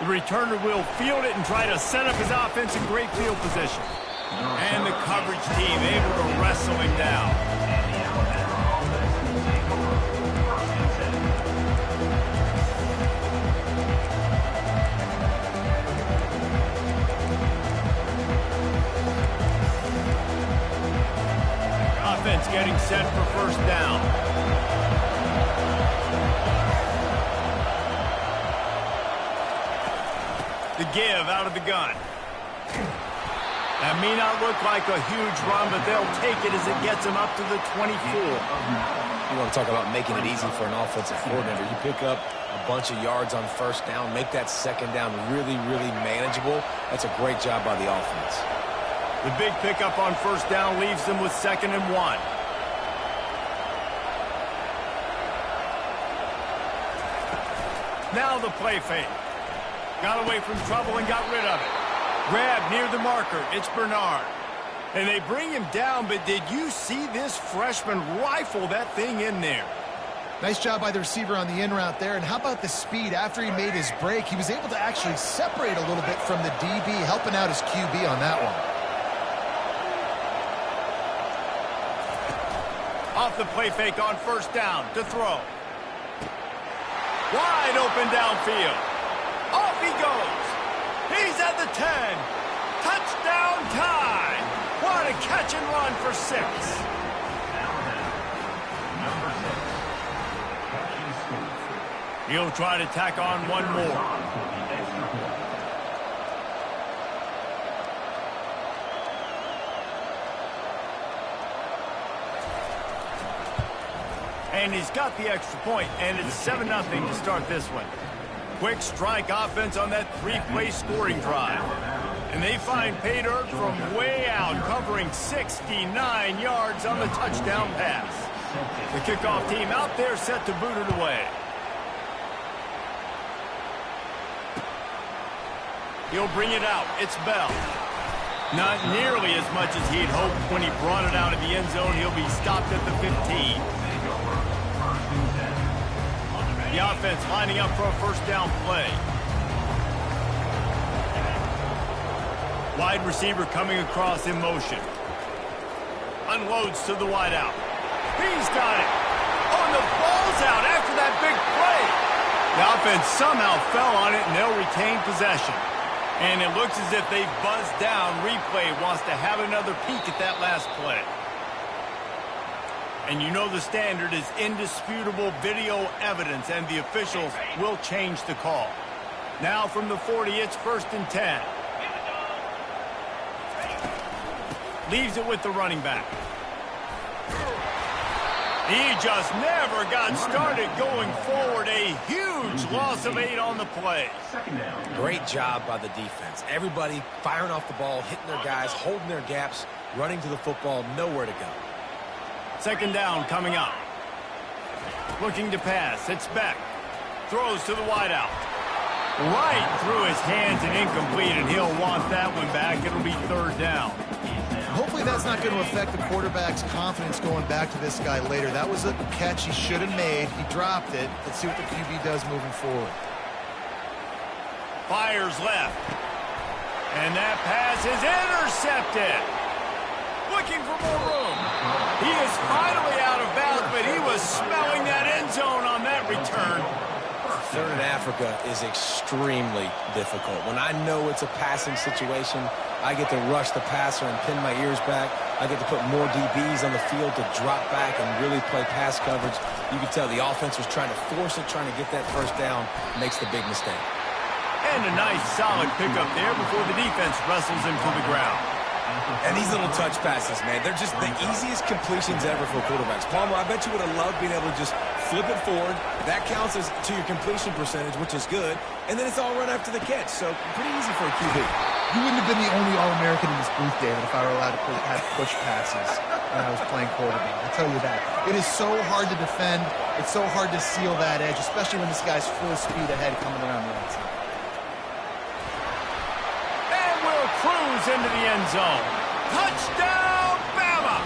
The returner will field it and try to set up his offense in great field position. And the coverage team able to wrestle him down. Offense getting set for first down. The give out of the gun. That may not look like a huge run, but they'll take it as it gets them up to the 24. You want to talk about making it easy for an offensive coordinator. You pick up a bunch of yards on first down, make that second down really, really manageable. That's a great job by the offense. The big pickup on first down leaves them with 2nd and 1. Now the play fake. Got away from trouble and got rid of it. Grab near the marker. It's Bernard. And they bring him down, but did you see this freshman rifle that thing in there? Nice job by the receiver on the in route there. And how about the speed after he made his break? He was able to actually separate a little bit from the DB, helping out his QB on that one. Off the play fake on first down to throw. Wide open downfield. Off he goes. He's at the 10. Touchdown time. What a catch and run for 6. He'll try to tack on one more. And he's got the extra point, and it's 7-0 to start this one. Quick strike offense on that 3-play scoring drive. And they find pay dirt from way out, covering 69 yards on the touchdown pass. The kickoff team out there set to boot it away. He'll bring it out. It's Bell. Not nearly as much as he'd hoped when he brought it out of the end zone. He'll be stopped at the 15. The offense lining up for a first down play. Wide receiver coming across in motion. Unloads to the wide out. He's got it. Oh, and the ball's out after that big play. The offense somehow fell on it, and they'll retain possession. And it looks as if they've buzzed down. Replay wants to have another peek at that last play. And you know the standard is indisputable video evidence, and the officials will change the call. Now from the 40, it's 1st and 10. Leaves it with the running back. He just never got started going forward. A huge loss of 8 on the play. Great job by the defense. Everybody firing off the ball, hitting their guys, holding their gaps, running to the football, nowhere to go. 2nd down coming up. Looking to pass. It's Beck. Throws to the wideout. Right through his hands and incomplete, and he'll want that one back. It'll be 3rd down. Hopefully that's not going to affect the quarterback's confidence going back to this guy later. That was a catch he should have made. He dropped it. Let's see what the QB does moving forward. Fires left. And that pass is intercepted. Looking for more room. He is finally out of bounds, but he was smelling that end zone on that return. 3rd and Africa is extremely difficult. When I know it's a passing situation, I get to rush the passer and pin my ears back. I get to put more DBs on the field to drop back and really play pass coverage. You can tell the offense was trying to force it, trying to get that first down, makes the big mistake. And a nice solid pickup there before the defense wrestles him to the ground. And these little touch passes, man, they're just the easiest completions ever for quarterbacks. Palmer, I bet you would have loved being able to just flip it forward. That counts as to your completion percentage, which is good. And then it's all run after the catch. So pretty easy for a QB. You wouldn't have been the only All-American in this booth, David, if I were allowed to have push passes when I was playing quarterback. I tell you that. It is so hard to defend. It's so hard to seal that edge, especially when this guy's full speed ahead coming around the outside. And we'll cruise into the end zone. Touchdown, Bama!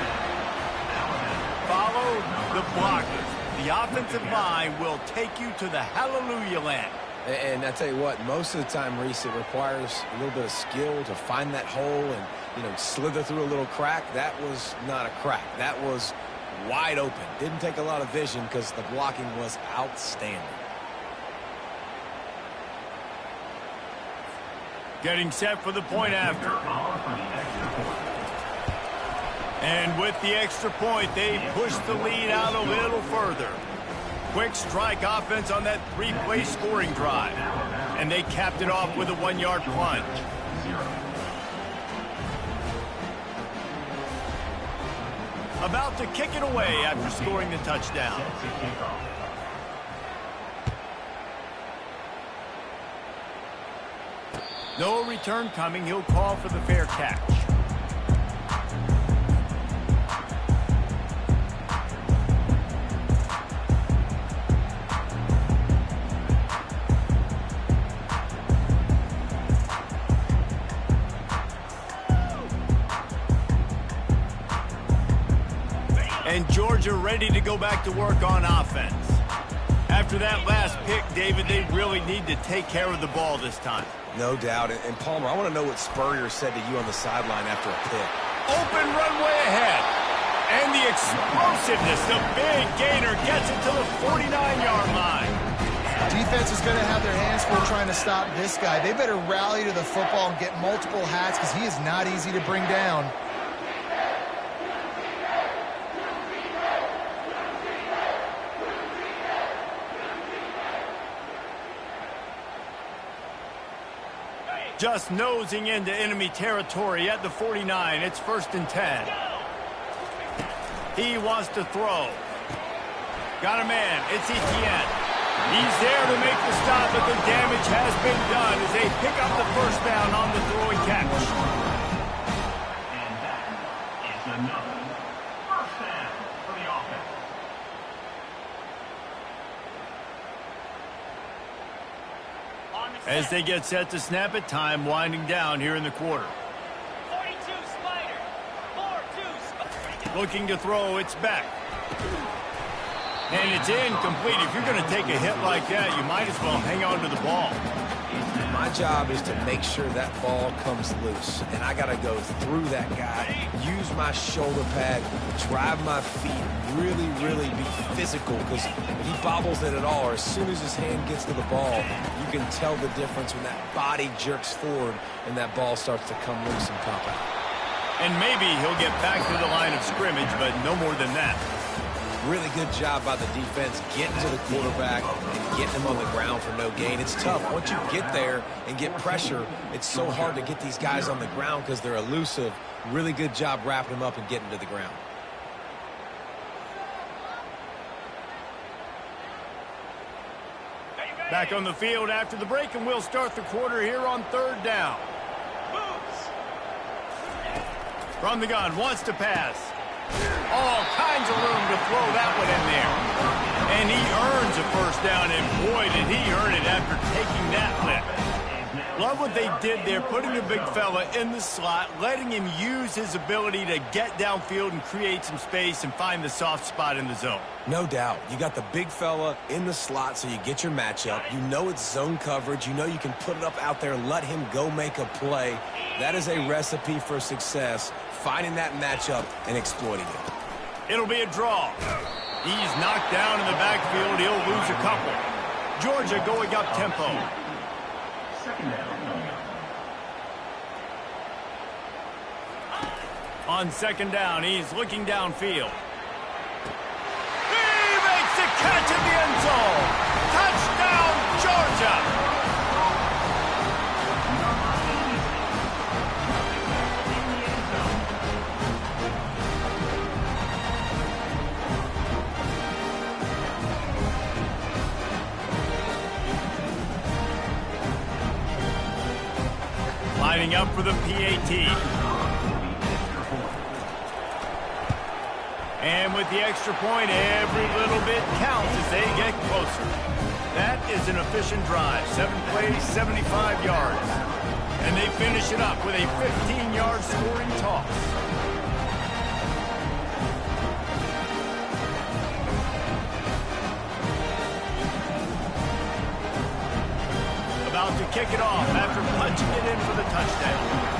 Follow the blockers. The offensive line will take you to the hallelujah land. And I tell you what, most of the time, Reese, it requires a little bit of skill to find that hole and, slither through a little crack. That was not a crack. That was wide open. Didn't take a lot of vision because the blocking was outstanding. Getting set for the point after. And with the extra point, they push the lead out a little further. Quick strike offense on that three-play scoring drive. And they capped it off with a 1-yard plunge. About to kick it away after scoring the touchdown. No return coming. He'll call for the fair catch. And Georgia ready to go back to work on offense. After that last pick, David, they really need to take care of the ball this time. No doubt. And Palmer, I want to know what Spurrier said to you on the sideline after a pick. Open runway ahead. And the explosiveness, the big gainer gets it to the 49-yard line. Defense is going to have their hands full trying to stop this guy. They better rally to the football and get multiple hats because he is not easy to bring down. Just nosing into enemy territory at the 49. It's 1st and 10. He wants to throw. Got a man. It's Etienne. He's there to make the stop, but the damage has been done as they pick up the first down on the throw and catch. And that is another first down for the offense. As they get set to snap it, time winding down here in the quarter. 42 Spider. 4-2 Spider. Looking to throw, it's back. And it's incomplete. If you're going to take a hit like that, you might as well hang on to the ball. My job is to make sure that ball comes loose. And I got to go through that guy, use my shoulder pad, drive my feet, really be physical because he bobbles it at all. Or as soon as his hand gets to the ball, you can tell the difference when that body jerks forward and that ball starts to come loose and pop out. And maybe he'll get back to the line of scrimmage, but no more than that. Really good job by the defense getting to the quarterback and getting him on the ground for no gain. It's tough. Once you get there and get pressure, it's so hard to get these guys on the ground because they're elusive. Really good job wrapping them up and getting to the ground. Back on the field after the break, and we'll start the quarter here on 3rd down. From the gun, wants to pass. All kinds of room to throw that one in there. And he earns a first down, and boy, did he earn it after taking that lift. Love what they did there, putting the big fella in the slot, letting him use his ability to get downfield and create some space and find the soft spot in the zone. No doubt. You got the big fella in the slot so you get your matchup. You know it's zone coverage. You know you can put it up out there, let him go make a play. That is a recipe for success, finding that matchup and exploiting it. It'll be a draw. He's knocked down in the backfield. He'll lose a couple. Georgia going up tempo. Second down. On second down, he's looking downfield. He makes the catch in the end zone. Touchdown, Georgia. Lining up for the PAT. And with the extra point, every little bit counts as they get closer. That is an efficient drive. 7 plays, 75 yards. And they finish it up with a 15-yard scoring toss. About to kick it off after punching it in for the touchdown.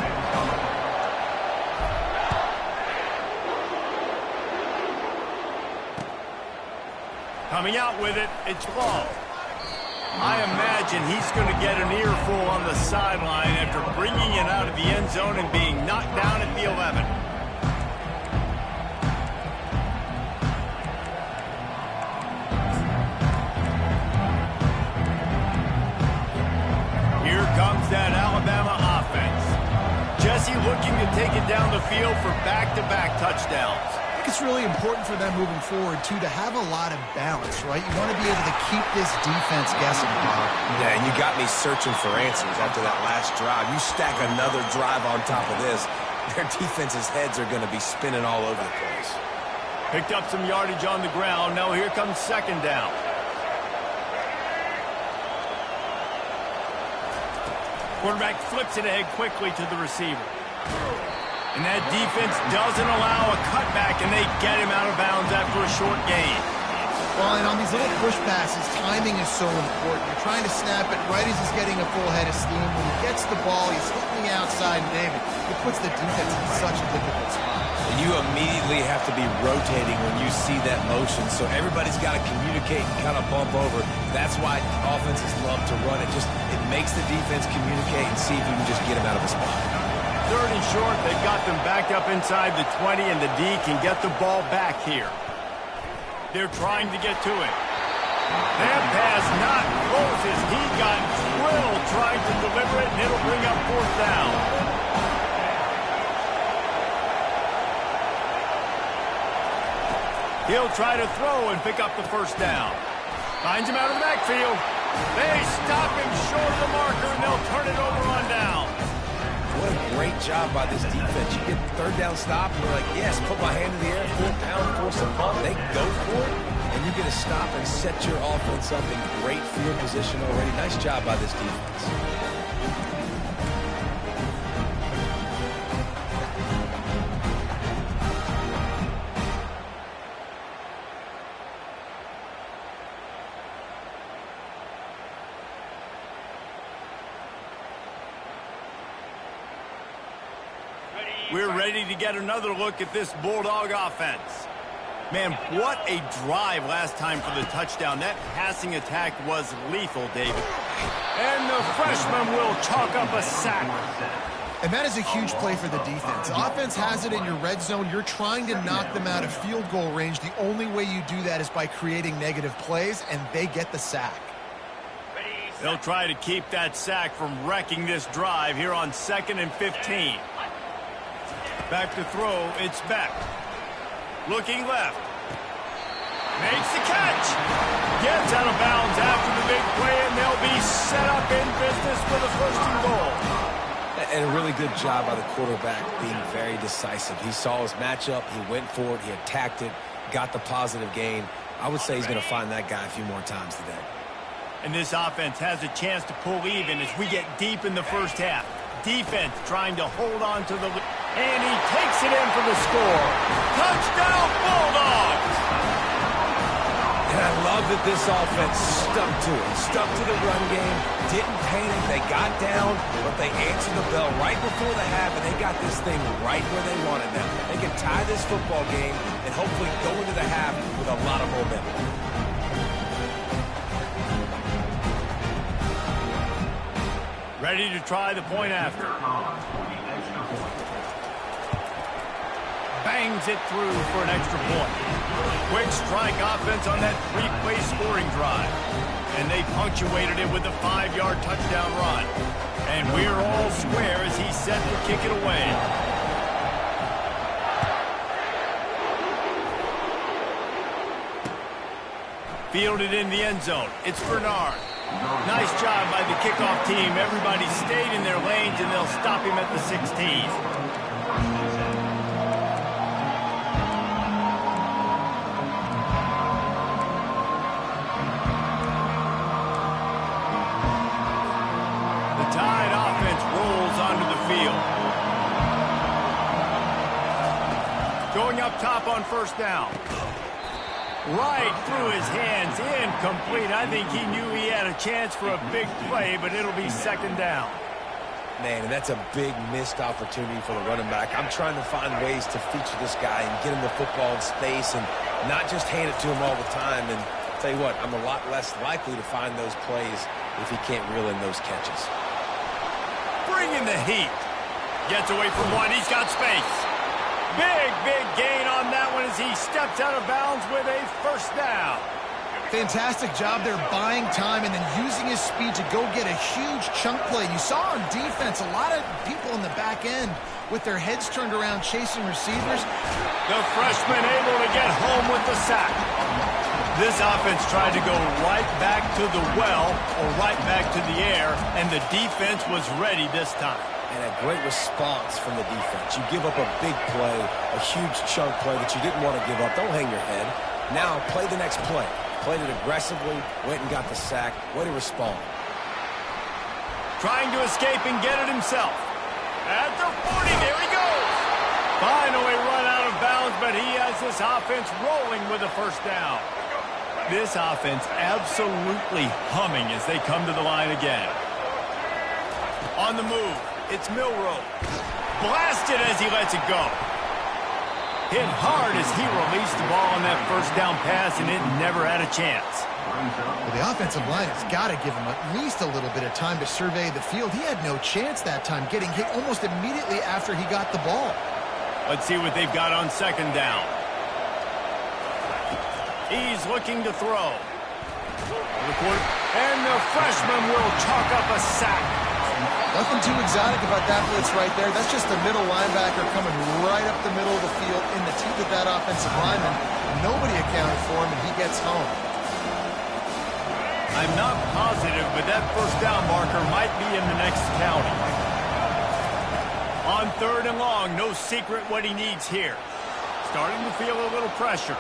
Coming out with it, it's Lowe. I imagine he's going to get an earful on the sideline after bringing it out of the end zone and being knocked down at the 11. Here comes that Alabama offense. Jesse looking to take it down the field for back-to-back touchdowns. I think it's really important for them moving forward, too, to have a lot of balance, right? You want to be able to keep this defense guessing, Bob. Yeah, and you got me searching for answers after that last drive. You stack another drive on top of this, their defense's heads are going to be spinning all over the place. Picked up some yardage on the ground. Now here comes second down. Quarterback flips it ahead quickly to the receiver. And that defense doesn't allow a cutback, and they get him out of bounds after a short gain. Well, and on these little push passes, timing is so important. You're trying to snap it right as he's getting a full head of steam. When he gets the ball, he's hitting the outside, and David, it puts the defense in such a difficult spot. And you immediately have to be rotating when you see that motion, so everybody's got to communicate and kind of bump over. That's why offenses love to run it. It makes the defense communicate and see if you can just get him out of a spot. Third and short, they've got them backed up inside the 20, and the D can get the ball back here. They're trying to get to it. That pass not close as he got drilled trying to deliver it, and it'll bring up fourth down. He'll try to throw and pick up the first down. Finds him out of the backfield. They stop him short of the marker, and they'll turn it over on down. What a great job by this defense. You get the third down stop, and you're like, yes, put my hand in the air, 4 pound, force a punt. They go for it, and you get to stop and set your offense up in great field position already. Nice job by this defense. We're ready to get another look at this Bulldog offense. Man, what a drive last time for the touchdown. That passing attack was lethal, David. And the freshman will chalk up a sack. And that is a huge play for the defense. Offense has it in your red zone. You're trying to knock them out of field goal range. The only way you do that is by creating negative plays, and they get the sack. They'll try to keep that sack from wrecking this drive here on 2nd and 15. Back to throw, it's Beck. Looking left. Makes the catch. Gets out of bounds after the big play, and they'll be set up in business for the 1st and goal. And a really good job by the quarterback being very decisive. He saw his matchup, he went for it, he attacked it, got the positive gain. I would say he's going to find that guy a few more times today. And this offense has a chance to pull even as we get deep in the first half. Defense trying to hold on to the lead. And he takes it in for the score. Touchdown, Bulldogs! And I love that this offense stuck to it. Stuck to the run game. Didn't panic. They got down, but they answered the bell right before the half, and they got this thing right where they wanted them. They can tie this football game and hopefully go into the half with a lot of momentum. Ready to try the point after. Bangs it through for an extra point. Quick strike offense on that three-play scoring drive. And they punctuated it with a 5-yard touchdown run. And we're all square as he's set to kick it away. Fielded in the end zone. It's Bernard. Nice job by the kickoff team. Everybody stayed in their lanes, and they'll stop him at the 16. Going up top on first down. Right through his hands, incomplete. I think he knew he had a chance for a big play, but it'll be second down. Man, and that's a big missed opportunity for the running back. I'm trying to find ways to feature this guy and get him the football in space and not just hand it to him all the time. And I'll tell you what, I'm a lot less likely to find those plays if he can't reel in those catches. Bring in the heat. Gets away from one. He's got space. Big gain on that one as he steps out of bounds with a first down. Fantastic job there buying time and then using his speed to go get a huge chunk play. You saw on defense a lot of people in the back end with their heads turned around chasing receivers. The freshman able to get home with the sack. This offense tried to go right back to the well or right back to the air, and the defense was ready this time. And a great response from the defense. You give up a big play, a huge chunk play that you didn't want to give up. Don't hang your head. Now play the next play. Played it aggressively, went and got the sack. Way to respond. Trying to escape and get it himself. At the 40, there he goes. Finally run out of bounds, but he has this offense rolling with a first down. This offense absolutely humming as they come to the line again. On the move. It's Milroe. Blasted as he lets it go. Hit hard as he released the ball on that first down pass, and it never had a chance. Well, the offensive line has got to give him at least a little bit of time to survey the field. He had no chance that time, getting hit almost immediately after he got the ball. Let's see what they've got on second down. He's looking to throw. And the freshman will chalk up a sack. Nothing too exotic about that blitz right there. That's just a middle linebacker coming right up the middle of the field in the teeth of that offensive lineman. Nobody accounted for him, and he gets home. I'm not positive, but that first down marker might be in the next county. On third and long, no secret what he needs here. Starting to feel a little pressure.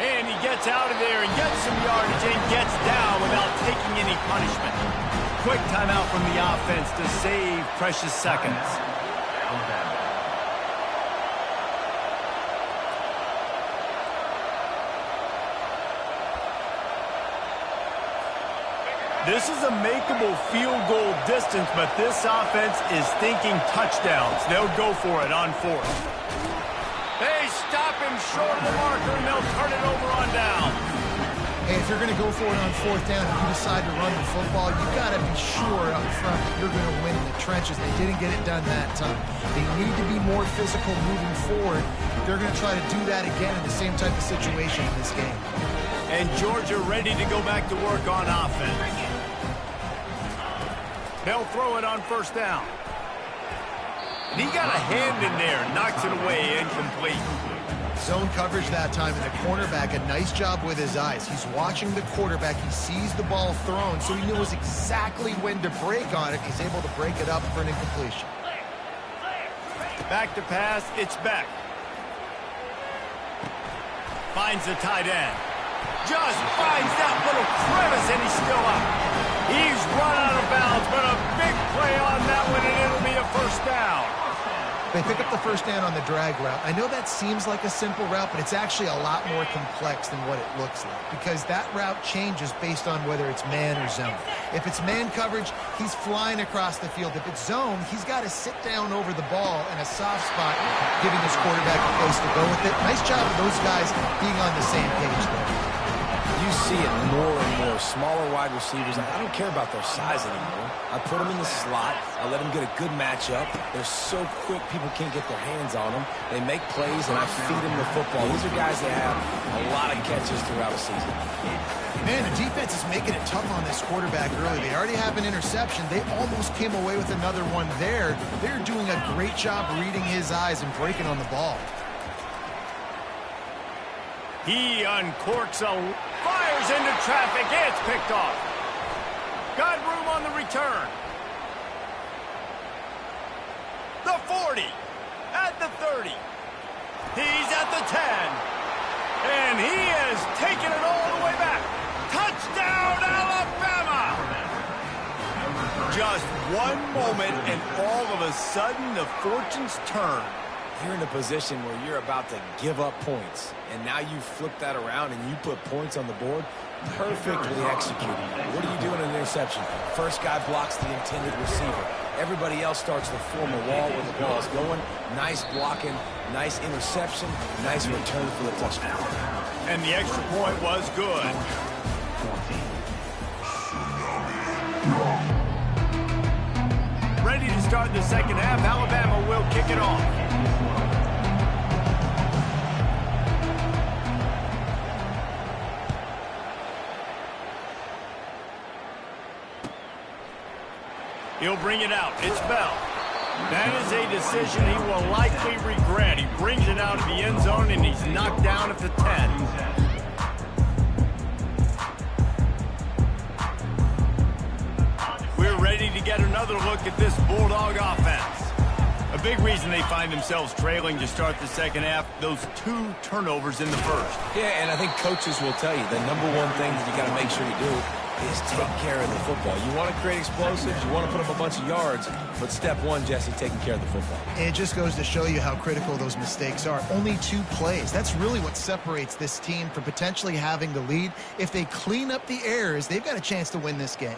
And he gets out of there and gets some yardage and gets down without taking any punishment. Quick timeout from the offense to save precious seconds. This is a makeable field goal distance, but this offense is thinking touchdowns. They'll go for it on fourth. They stop him short of the marker, and they'll turn it over on down. Hey, if you're going to go for it on fourth down and you decide to run the football, you've got to be sure up front that you're going to win in the trenches. They didn't get it done that time. They need to be more physical moving forward. They're going to try to do that again in the same type of situation in this game. And Georgia ready to go back to work on offense. They'll throw it on first down. And he got a hand in there, knocks it away, incomplete. Zone coverage that time, and the cornerback, a nice job with his eyes. He's watching the quarterback. He sees the ball thrown, so he knows exactly when to break on it. He's able to break it up for an incompletion. Back to pass, it's Beck. Finds the tight end. Just finds that little crevice, and he's still up. He's run out of bounds, but a big play on that one, and it'll be a first down. They pick up the first down on the drag route. I know that seems like a simple route, but it's actually a lot more complex than what it looks like because that route changes based on whether it's man or zone. If it's man coverage, he's flying across the field. If it's zone, he's got to sit down over the ball in a soft spot, giving his quarterback a place to go with it. Nice job of those guys being on the same page there. You see it more and more. Smaller wide receivers, I don't care about their size anymore. I put them in the slot. I let them get a good matchup. They're so quick, people can't get their hands on them. They make plays, and I feed them the football. These are guys that have a lot of catches throughout a season. Man, the defense is making it tough on this quarterback early. They already have an interception. They almost came away with another one there. They're doing a great job reading his eyes and breaking on the ball. He uncorks fires into traffic. It's picked off. Got room on the return. The 40. At the 30. He's at the 10. And he has taken it all the way back. Touchdown, Alabama! Just one moment, and all of a sudden, the fortunes turn. You're in a position where you're about to give up points, and now you flip that around and you put points on the board. Perfectly executed. What do you do in an interception? First guy blocks the intended receiver. Everybody else starts to form a wall where the ball is going. Nice blocking, nice interception, nice return for the touchdown. And the extra point was good. Ready to start the second half. Alabama will kick it off. He'll bring it out. It's Bell. That is a decision he will likely regret. He brings it out of the end zone, and he's knocked down at the 10. We're ready to get another look at this Bulldog offense. A big reason they find themselves trailing to start the second half, those 2 turnovers in the first. Yeah, and I think coaches will tell you the number one thing that you got to make sure you do is take care of the football. You want to create explosives, you want to put up a bunch of yards, but step one, Jesse, taking care of the football. It just goes to show you how critical those mistakes are. Only 2 plays. That's really what separates this team from potentially having the lead. If they clean up the errors, they've got a chance to win this game.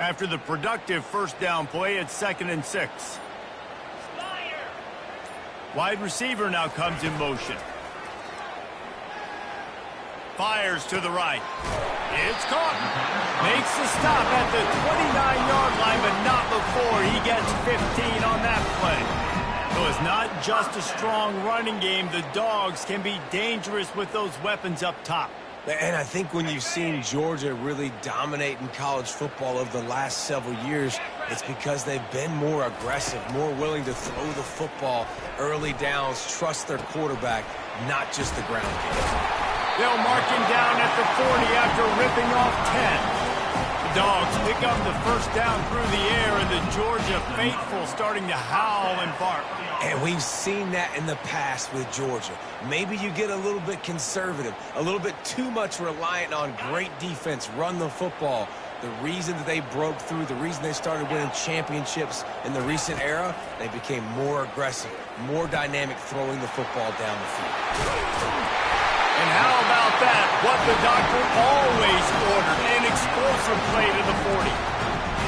After the productive first down play, it's 2nd and 6. Wide receiver now comes in motion. Fires to the right. It's caught. Makes the stop at the 29-yard line, but not before he gets 15 on that play. So it's not just a strong running game. The Dogs can be dangerous with those weapons up top. And I think when you've seen Georgia really dominate in college football over the last several years, it's because they've been more aggressive, more willing to throw the football, early downs, trust their quarterback, not just the ground game. They'll mark him down at the 40 after ripping off 10. The Dogs pick up the first down through the air, and the Georgia faithful starting to howl and bark. And we've seen that in the past with Georgia. Maybe you get a little bit conservative, a little bit too much reliant on great defense, run the football. The reason that they broke through, the reason they started winning championships in the recent era, they became more aggressive, more dynamic throwing the football down the field. And how about that? What the doctor always ordered, an explosive play to the 40.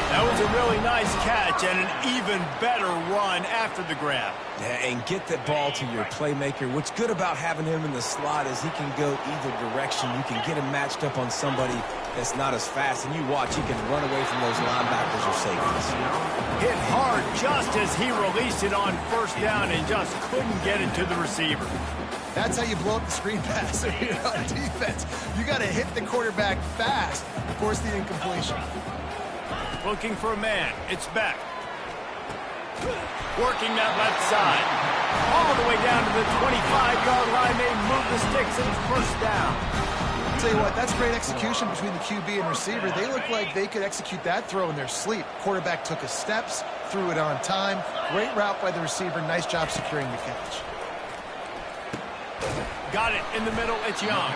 That was a really nice catch and an even better run after the grab. Yeah, and get that ball to your playmaker. What's good about having him in the slot is he can go either direction. You can get him matched up on somebody that's not as fast, and you watch, he can run away from those linebackers or safeties. Hit hard just as he released it on first down and just couldn't get it to the receiver. That's how you blow up the screen pass if you're on defense. You got to hit the quarterback fast, force the incompletion. Looking for a man. It's Beck. Working that left side. All the way down to the 25-yard line. They move the sticks and it's first down. I'll tell you what, that's great execution between the QB and receiver. They look like they could execute that throw in their sleep. Quarterback took his steps, threw it on time. Great route by the receiver. Nice job securing the catch. Got it in the middle. It's Young.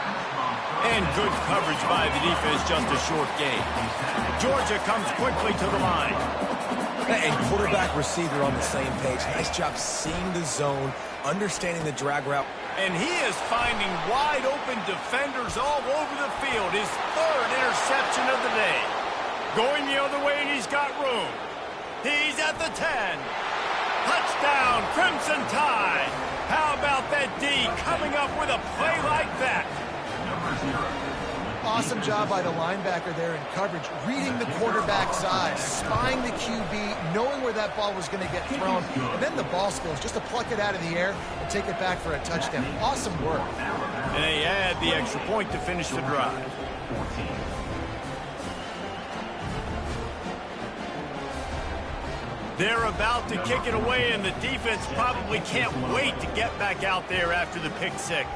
And good coverage by the defense, just a short gain. Georgia comes quickly to the line. And quarterback receiver on the same page. Nice job seeing the zone, understanding the drag route. And he is finding wide open defenders all over the field. His 3rd interception of the day. Going the other way, and he's got room. He's at the 10. Touchdown! Crimson Tide. How about that D coming up with a play like that? Awesome job by the linebacker there in coverage, reading the quarterback's eyes, spying the QB, knowing where that ball was going to get thrown, and then the ball skills, just to pluck it out of the air and take it back for a touchdown. Awesome work. And they add the extra point to finish the drive. They're about to kick it away, and the defense probably can't wait to get back out there after the pick six.